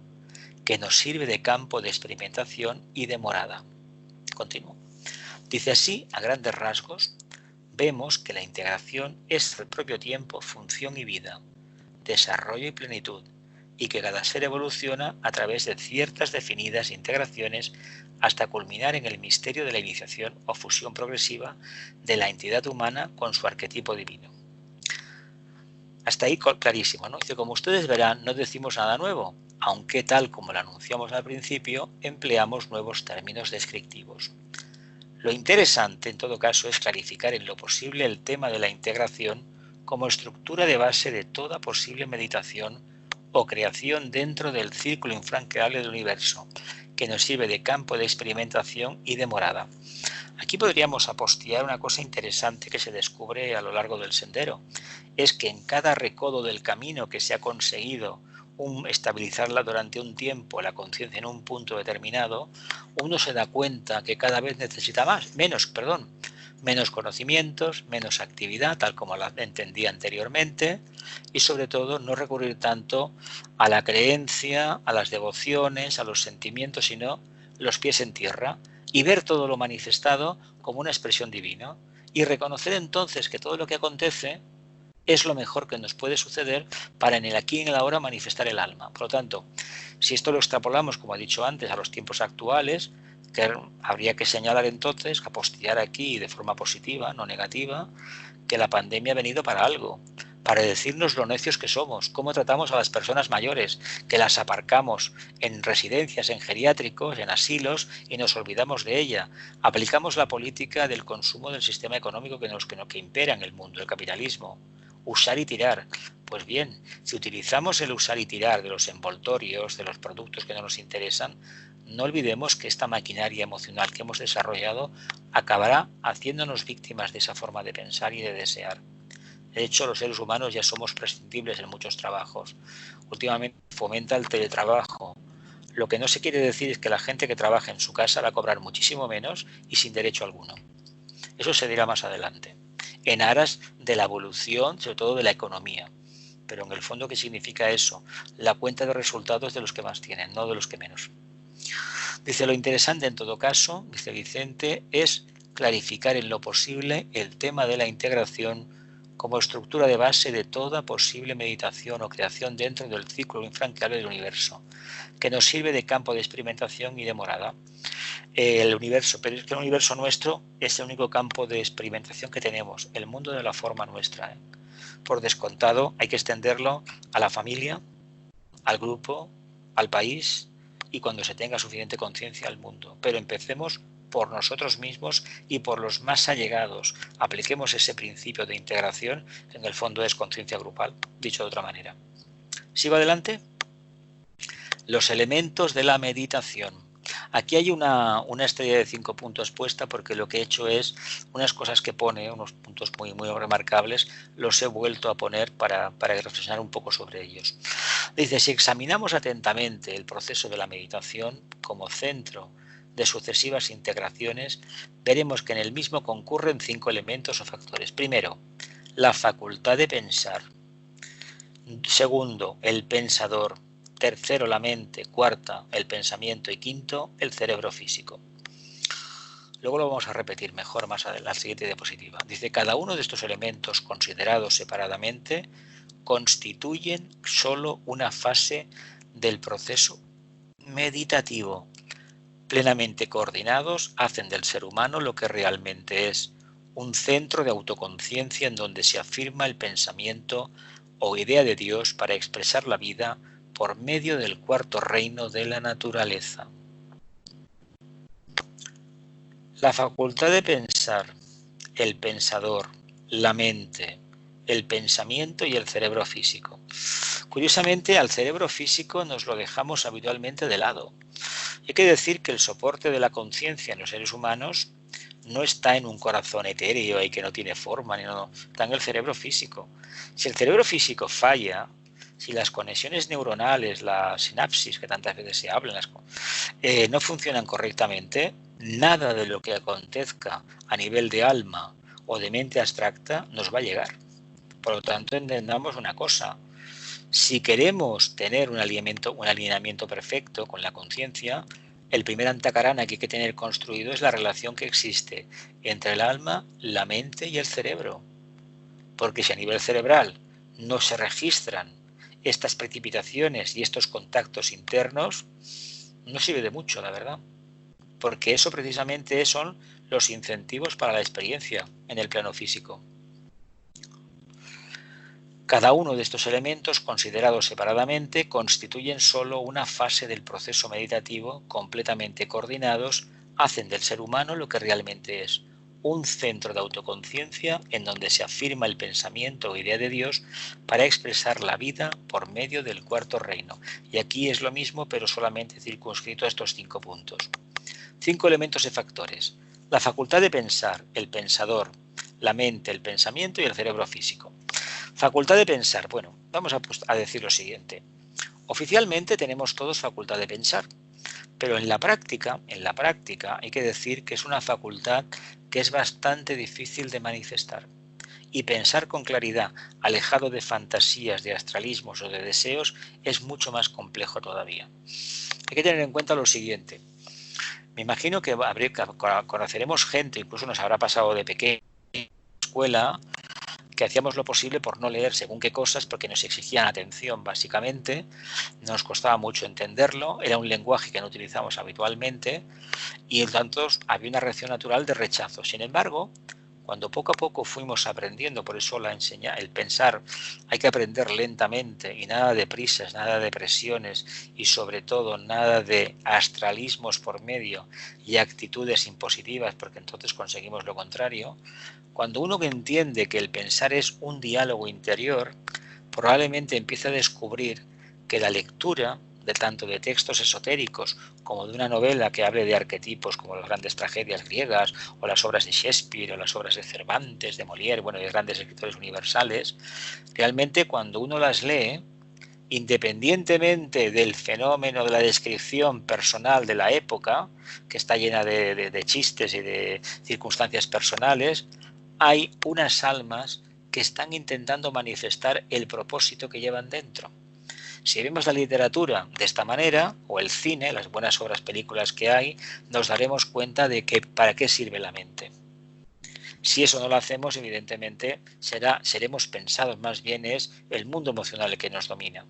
que nos sirve de campo de experimentación y de morada. Continúo. Dice así, a grandes rasgos, vemos que la integración es al propio tiempo función y vida, desarrollo y plenitud, y que cada ser evoluciona a través de ciertas definidas integraciones hasta culminar en el misterio de la iniciación o fusión progresiva de la entidad humana con su arquetipo divino. Hasta ahí clarísimo, ¿no? Dice, como ustedes verán, no decimos nada nuevo, aunque tal como lo anunciamos al principio, empleamos nuevos términos descriptivos. Lo interesante, en todo caso, es clarificar en lo posible el tema de la integración como estructura de base de toda posible meditación o creación dentro del círculo infranqueable del universo, que nos sirve de campo de experimentación y de morada. Aquí podríamos apostillar una cosa interesante que se descubre a lo largo del sendero. Es que en cada recodo del camino que se ha conseguido estabilizarla durante un tiempo, la conciencia en un punto determinado, uno se da cuenta que cada vez necesita menos conocimientos, menos actividad, tal como la entendía anteriormente, y sobre todo no recurrir tanto a la creencia, a las devociones, a los sentimientos, sino los pies en tierra, y ver todo lo manifestado como una expresión divina, y reconocer entonces que todo lo que acontece es lo mejor que nos puede suceder para en el aquí y en el ahora manifestar el alma. Por lo tanto, si esto lo extrapolamos, como he dicho antes, a los tiempos actuales, que habría que señalar entonces, apostillar aquí de forma positiva, no negativa, que la pandemia ha venido para algo, para decirnos lo necios que somos, cómo tratamos a las personas mayores, que las aparcamos en residencias, en geriátricos, en asilos y nos olvidamos de ella. Aplicamos la política del consumo del sistema económico que impera en el mundo, el capitalismo. Usar y tirar. Pues bien, si utilizamos el usar y tirar de los envoltorios, de los productos que no nos interesan, no olvidemos que esta maquinaria emocional que hemos desarrollado acabará haciéndonos víctimas de esa forma de pensar y de desear. De hecho, los seres humanos ya somos prescindibles en muchos trabajos. Últimamente fomenta el teletrabajo. Lo que no se quiere decir es que la gente que trabaja en su casa va a cobrar muchísimo menos y sin derecho alguno. Eso se dirá más adelante, en aras de la evolución, sobre todo de la economía. Pero en el fondo, ¿qué significa eso? La cuenta de resultados de los que más tienen, no de los que menos. Dice, lo interesante en todo caso, dice Vicente, es clarificar en lo posible el tema de la integración como estructura de base de toda posible meditación o creación dentro del círculo infranqueable del universo, que nos sirve de campo de experimentación y de morada. El universo, pero es que el universo nuestro es el único campo de experimentación que tenemos, el mundo de la forma nuestra. Por descontado, hay que extenderlo a la familia, al grupo, al país y cuando se tenga suficiente conciencia al mundo. Pero empecemos por nosotros mismos y por los más allegados. Apliquemos ese principio de integración, que en el fondo es conciencia grupal, dicho de otra manera. ¿Sigo adelante? Los elementos de la meditación. Aquí hay una estrella de 5 puntos puesta porque lo que he hecho es unas cosas que pone, unos puntos muy, muy remarcables, los he vuelto a poner para reflexionar un poco sobre ellos. Dice, si examinamos atentamente el proceso de la meditación como centro de sucesivas integraciones, veremos que en el mismo concurren 5 elementos o factores. Primero, la facultad de pensar. Segundo, el pensador. Tercero, la mente. Cuarta, el pensamiento. Y quinto, el cerebro físico. Luego lo vamos a repetir mejor más adelante, la siguiente diapositiva. Dice, cada uno de estos elementos considerados separadamente constituyen solo una fase del proceso meditativo. Plenamente coordinados, hacen del ser humano lo que realmente es, un centro de autoconciencia en donde se afirma el pensamiento o idea de Dios para expresar la vida por medio del cuarto reino de la naturaleza. La facultad de pensar, el pensador, la mente, el pensamiento y el cerebro físico. Curiosamente, al cerebro físico nos lo dejamos habitualmente de lado. Hay que decir que el soporte de la conciencia en los seres humanos no está en un corazón etéreo y que no tiene forma, no, está en el cerebro físico. Si el cerebro físico falla, si las conexiones neuronales, la sinapsis que tantas veces se hablan, no funcionan correctamente, nada de lo que acontezca a nivel de alma o de mente abstracta nos va a llegar. Por lo tanto, entendamos una cosa. Si queremos tener un alineamiento perfecto con la conciencia, el primer antacarana que hay que tener construido es la relación que existe entre el alma, la mente y el cerebro. Porque si a nivel cerebral no se registran estas precipitaciones y estos contactos internos, no sirve de mucho, la verdad. Porque eso precisamente son los incentivos para la experiencia en el plano físico. Cada uno de estos elementos, considerados separadamente, constituyen solo una fase del proceso meditativo completamente coordinados, hacen del ser humano lo que realmente es, un centro de autoconciencia en donde se afirma el pensamiento o idea de Dios para expresar la vida por medio del cuarto reino. Y aquí es lo mismo, pero solamente circunscrito a estos 5 puntos. 5 elementos y factores: la facultad de pensar, el pensador, la mente, el pensamiento y el cerebro físico. Facultad de pensar. Bueno, vamos a decir lo siguiente. Oficialmente tenemos todos facultad de pensar, pero en la práctica hay que decir que es una facultad que es bastante difícil de manifestar. Y pensar con claridad, alejado de fantasías, de astralismos o de deseos, es mucho más complejo todavía. Hay que tener en cuenta lo siguiente. Me imagino que conoceremos gente, incluso nos habrá pasado de pequeño en la escuela, que hacíamos lo posible por no leer según qué cosas porque nos exigían atención básicamente, nos costaba mucho entenderlo, era un lenguaje que no utilizamos habitualmente y por tanto había una reacción natural de rechazo. Sin embargo, cuando poco a poco fuimos aprendiendo, por eso el pensar hay que aprender lentamente y nada de prisas, nada de presiones y sobre todo nada de astralismos por medio y actitudes impositivas, porque entonces conseguimos lo contrario. Cuando uno entiende que el pensar es un diálogo interior, probablemente empieza a descubrir que la lectura de tanto de textos esotéricos como de una novela que hable de arquetipos como las grandes tragedias griegas o las obras de Shakespeare o las obras de Cervantes, de Molière, bueno, de grandes escritores universales, realmente cuando uno las lee, independientemente del fenómeno de la descripción personal de la época, que está llena de chistes y de circunstancias personales, hay unas almas que están intentando manifestar el propósito que llevan dentro. Si vemos la literatura de esta manera, o el cine, las buenas obras, películas que hay, nos daremos cuenta de que para qué sirve la mente. Si eso no lo hacemos, evidentemente seremos pensados, más bien es el mundo emocional el que nos domina.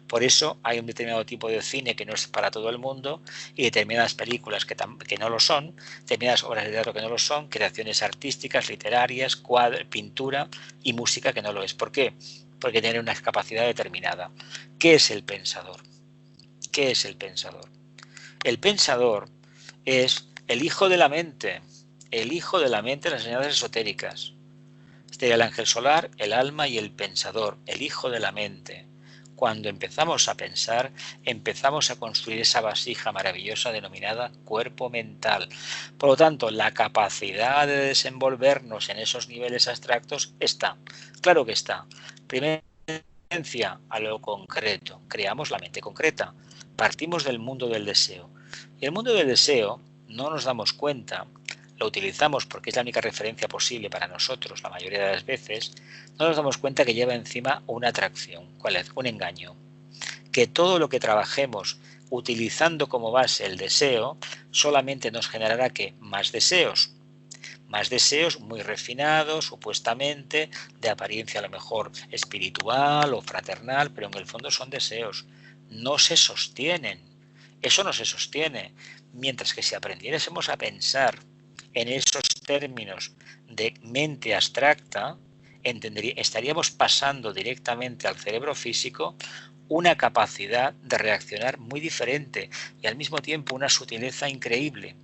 Por eso hay un determinado tipo de cine que no es para todo el mundo y determinadas películas que no lo son, determinadas obras de teatro que no lo son, creaciones artísticas, literarias, pintura y música que no lo es. ¿Por qué? Porque tiene una capacidad determinada. ¿Qué es el pensador? ¿Qué es el pensador? El pensador es el hijo de la mente, el hijo de la mente de las enseñanzas esotéricas. Este el ángel solar, el alma y el pensador, el hijo de la mente. Cuando empezamos a pensar, empezamos a construir esa vasija maravillosa denominada cuerpo mental. Por lo tanto, la capacidad de desenvolvernos en esos niveles abstractos está. Claro que está. Primera referencia a lo concreto. Creamos la mente concreta. Partimos del mundo del deseo. Y el mundo del deseo no nos damos cuenta, lo utilizamos porque es la única referencia posible para nosotros la mayoría de las veces, no nos damos cuenta que lleva encima una atracción. ¿Cuál es? Un engaño. Que todo lo que trabajemos utilizando como base el deseo solamente nos generará ¿qué? Más deseos. Más deseos muy refinados, supuestamente, de apariencia a lo mejor espiritual o fraternal, pero en el fondo son deseos. No se sostienen. Eso no se sostiene. Mientras que si aprendiésemos a pensar en esos términos de mente abstracta, estaríamos pasando directamente al cerebro físico una capacidad de reaccionar muy diferente y al mismo tiempo una sutileza increíble,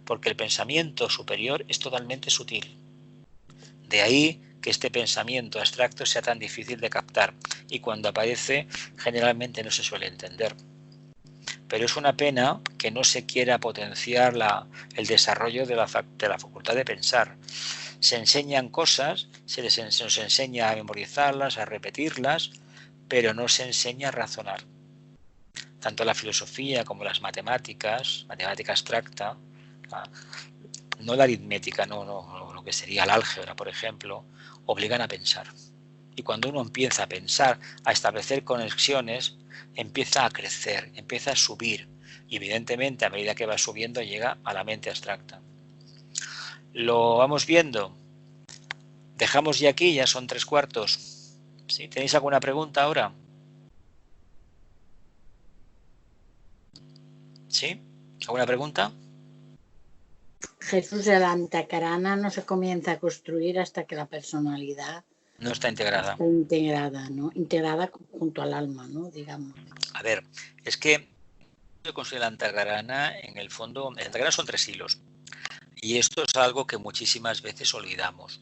porque el pensamiento superior es totalmente sutil. De ahí que este pensamiento abstracto sea tan difícil de captar y cuando aparece generalmente no se suele entender. Pero es una pena que no se quiera potenciar el desarrollo de la facultad de pensar. Se enseñan cosas, nos enseña a memorizarlas, a repetirlas, pero no se enseña a razonar. Tanto la filosofía como las matemáticas, matemática abstracta, No la aritmética, no, lo que sería el álgebra, por ejemplo, obligan a pensar. Y cuando uno empieza a pensar, a establecer conexiones, empieza a crecer, empieza a subir. Y evidentemente, a medida que va subiendo, llega a la mente abstracta. Lo vamos viendo. Dejamos ya aquí, ya son 3/4. ¿Sí? ¿Tenéis alguna pregunta ahora? ¿Sí? ¿Alguna pregunta? Jesús, el antacarana no se comienza a construir hasta que la personalidad no está integrada. Está integrada, ¿no? Integrada junto al alma, ¿no? Digamos. A ver, es que se considera el antacarana, en el fondo, el antacarana son 3 hilos. Y esto es algo que muchísimas veces olvidamos.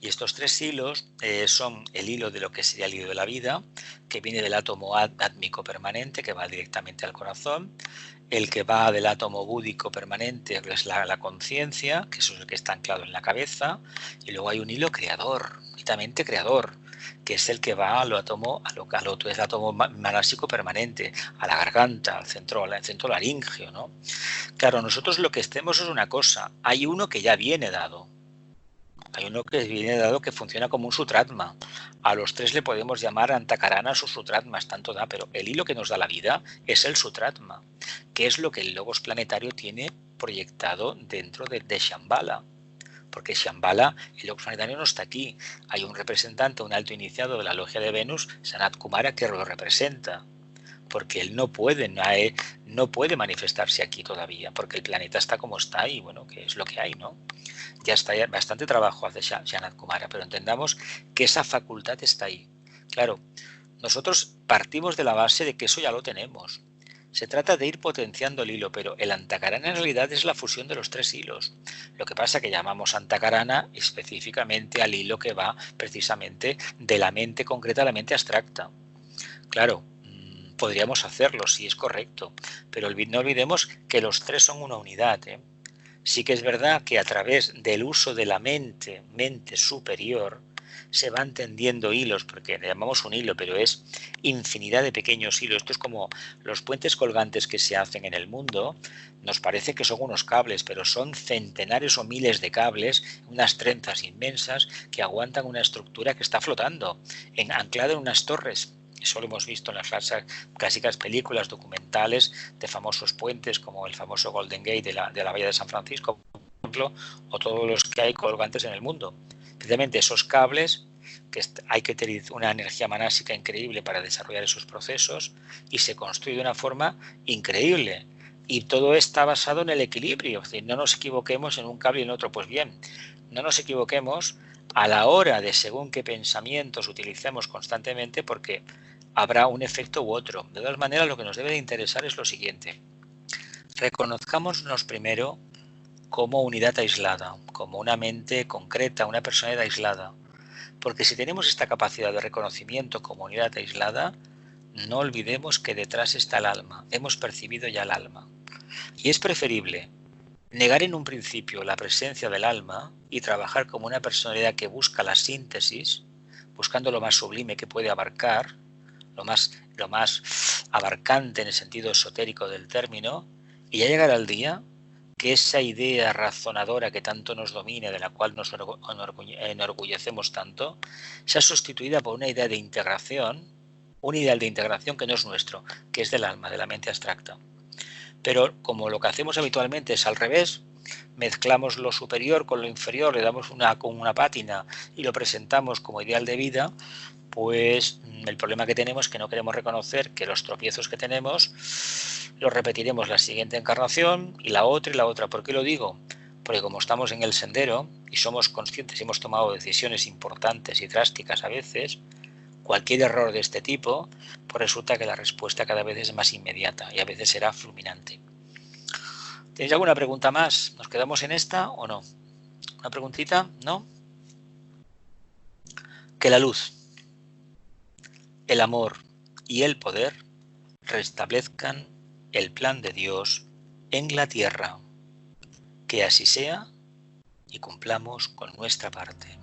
Y estos 3 hilos son el hilo de lo que sería el hilo de la vida, que viene del átomo átmico permanente, que va directamente al corazón, el que va del átomo búdico permanente, que es la conciencia, que eso es el que está anclado en la cabeza, y luego hay un hilo creador, netamente creador, que es el que va al átomo, al otro, es el átomo manásico permanente, a la garganta, al centro laríngeo, ¿no? Claro, nosotros lo que estemos es una cosa, hay uno que ya viene dado. Hay uno que viene dado que funciona como un sutratma. A los 3 le podemos llamar antacaranas o sutratmas, tanto da, pero el hilo que nos da la vida es el sutratma, que es lo que el logos planetario tiene proyectado dentro de Shambhala. Porque Shambhala, el logos planetario no está aquí. Hay un representante, un alto iniciado de la logia de Venus, Sanat Kumara, que lo representa. Porque él no puede manifestarse aquí todavía, porque el planeta está como está y bueno, que es lo que hay, ¿no? Ya está, ya bastante trabajo hace Sanat Kumara, pero entendamos que esa facultad está ahí. Claro, nosotros partimos de la base de que eso ya lo tenemos. Se trata de ir potenciando el hilo, pero el antakarana en realidad es la fusión de los 3 hilos. Lo que pasa es que llamamos antakarana específicamente al hilo que va precisamente de la mente concreta a la mente abstracta. Claro, podríamos hacerlo, sí es correcto, pero no olvidemos que los 3 son una unidad, ¿eh? Sí que es verdad que a través del uso de la mente superior, se van tendiendo hilos, porque le llamamos un hilo, pero es infinidad de pequeños hilos. Esto es como los puentes colgantes que se hacen en el mundo. Nos parece que son unos cables, pero son centenares o miles de cables, unas trenzas inmensas que aguantan una estructura que está flotando, anclada en unas torres. Eso lo hemos visto en las clásicas películas documentales de famosos puentes, como el famoso Golden Gate de la Bahía de San Francisco, por ejemplo, o todos los que hay colgantes en el mundo. Precisamente esos cables, que hay que tener una energía manásica increíble para desarrollar esos procesos, y se construye de una forma increíble. Y todo está basado en el equilibrio, es decir, no nos equivoquemos en un cable y en otro. Pues bien, no nos equivoquemos a la hora de según qué pensamientos utilicemos constantemente, porque habrá un efecto u otro. De todas maneras, lo que nos debe de interesar es lo siguiente. Reconozcámonos primero como unidad aislada, como una mente concreta, una personalidad aislada. Porque si tenemos esta capacidad de reconocimiento como unidad aislada, no olvidemos que detrás está el alma. Hemos percibido ya el alma. Y es preferible negar en un principio la presencia del alma y trabajar como una personalidad que busca la síntesis, buscando lo más sublime que puede abarcar, lo más abarcante en el sentido esotérico del término, y ya llegará el día que esa idea razonadora que tanto nos domina, de la cual nos enorgullecemos tanto, sea sustituida por una idea de integración, un ideal de integración que no es nuestro, que es del alma, de la mente abstracta. Pero como lo que hacemos habitualmente es al revés, mezclamos lo superior con lo inferior, le damos una pátina y lo presentamos como ideal de vida, pues el problema que tenemos es que no queremos reconocer que los tropiezos que tenemos los repetiremos la siguiente encarnación y la otra y la otra. ¿Por qué lo digo? Porque como estamos en el sendero y somos conscientes y hemos tomado decisiones importantes y drásticas a veces, cualquier error de este tipo, pues resulta que la respuesta cada vez es más inmediata y a veces será fulminante. ¿Tenéis alguna pregunta más? ¿Nos quedamos en esta o no? ¿Una preguntita? ¿No? Que la luz, el amor y el poder restablezcan el plan de Dios en la tierra. Que así sea y cumplamos con nuestra parte.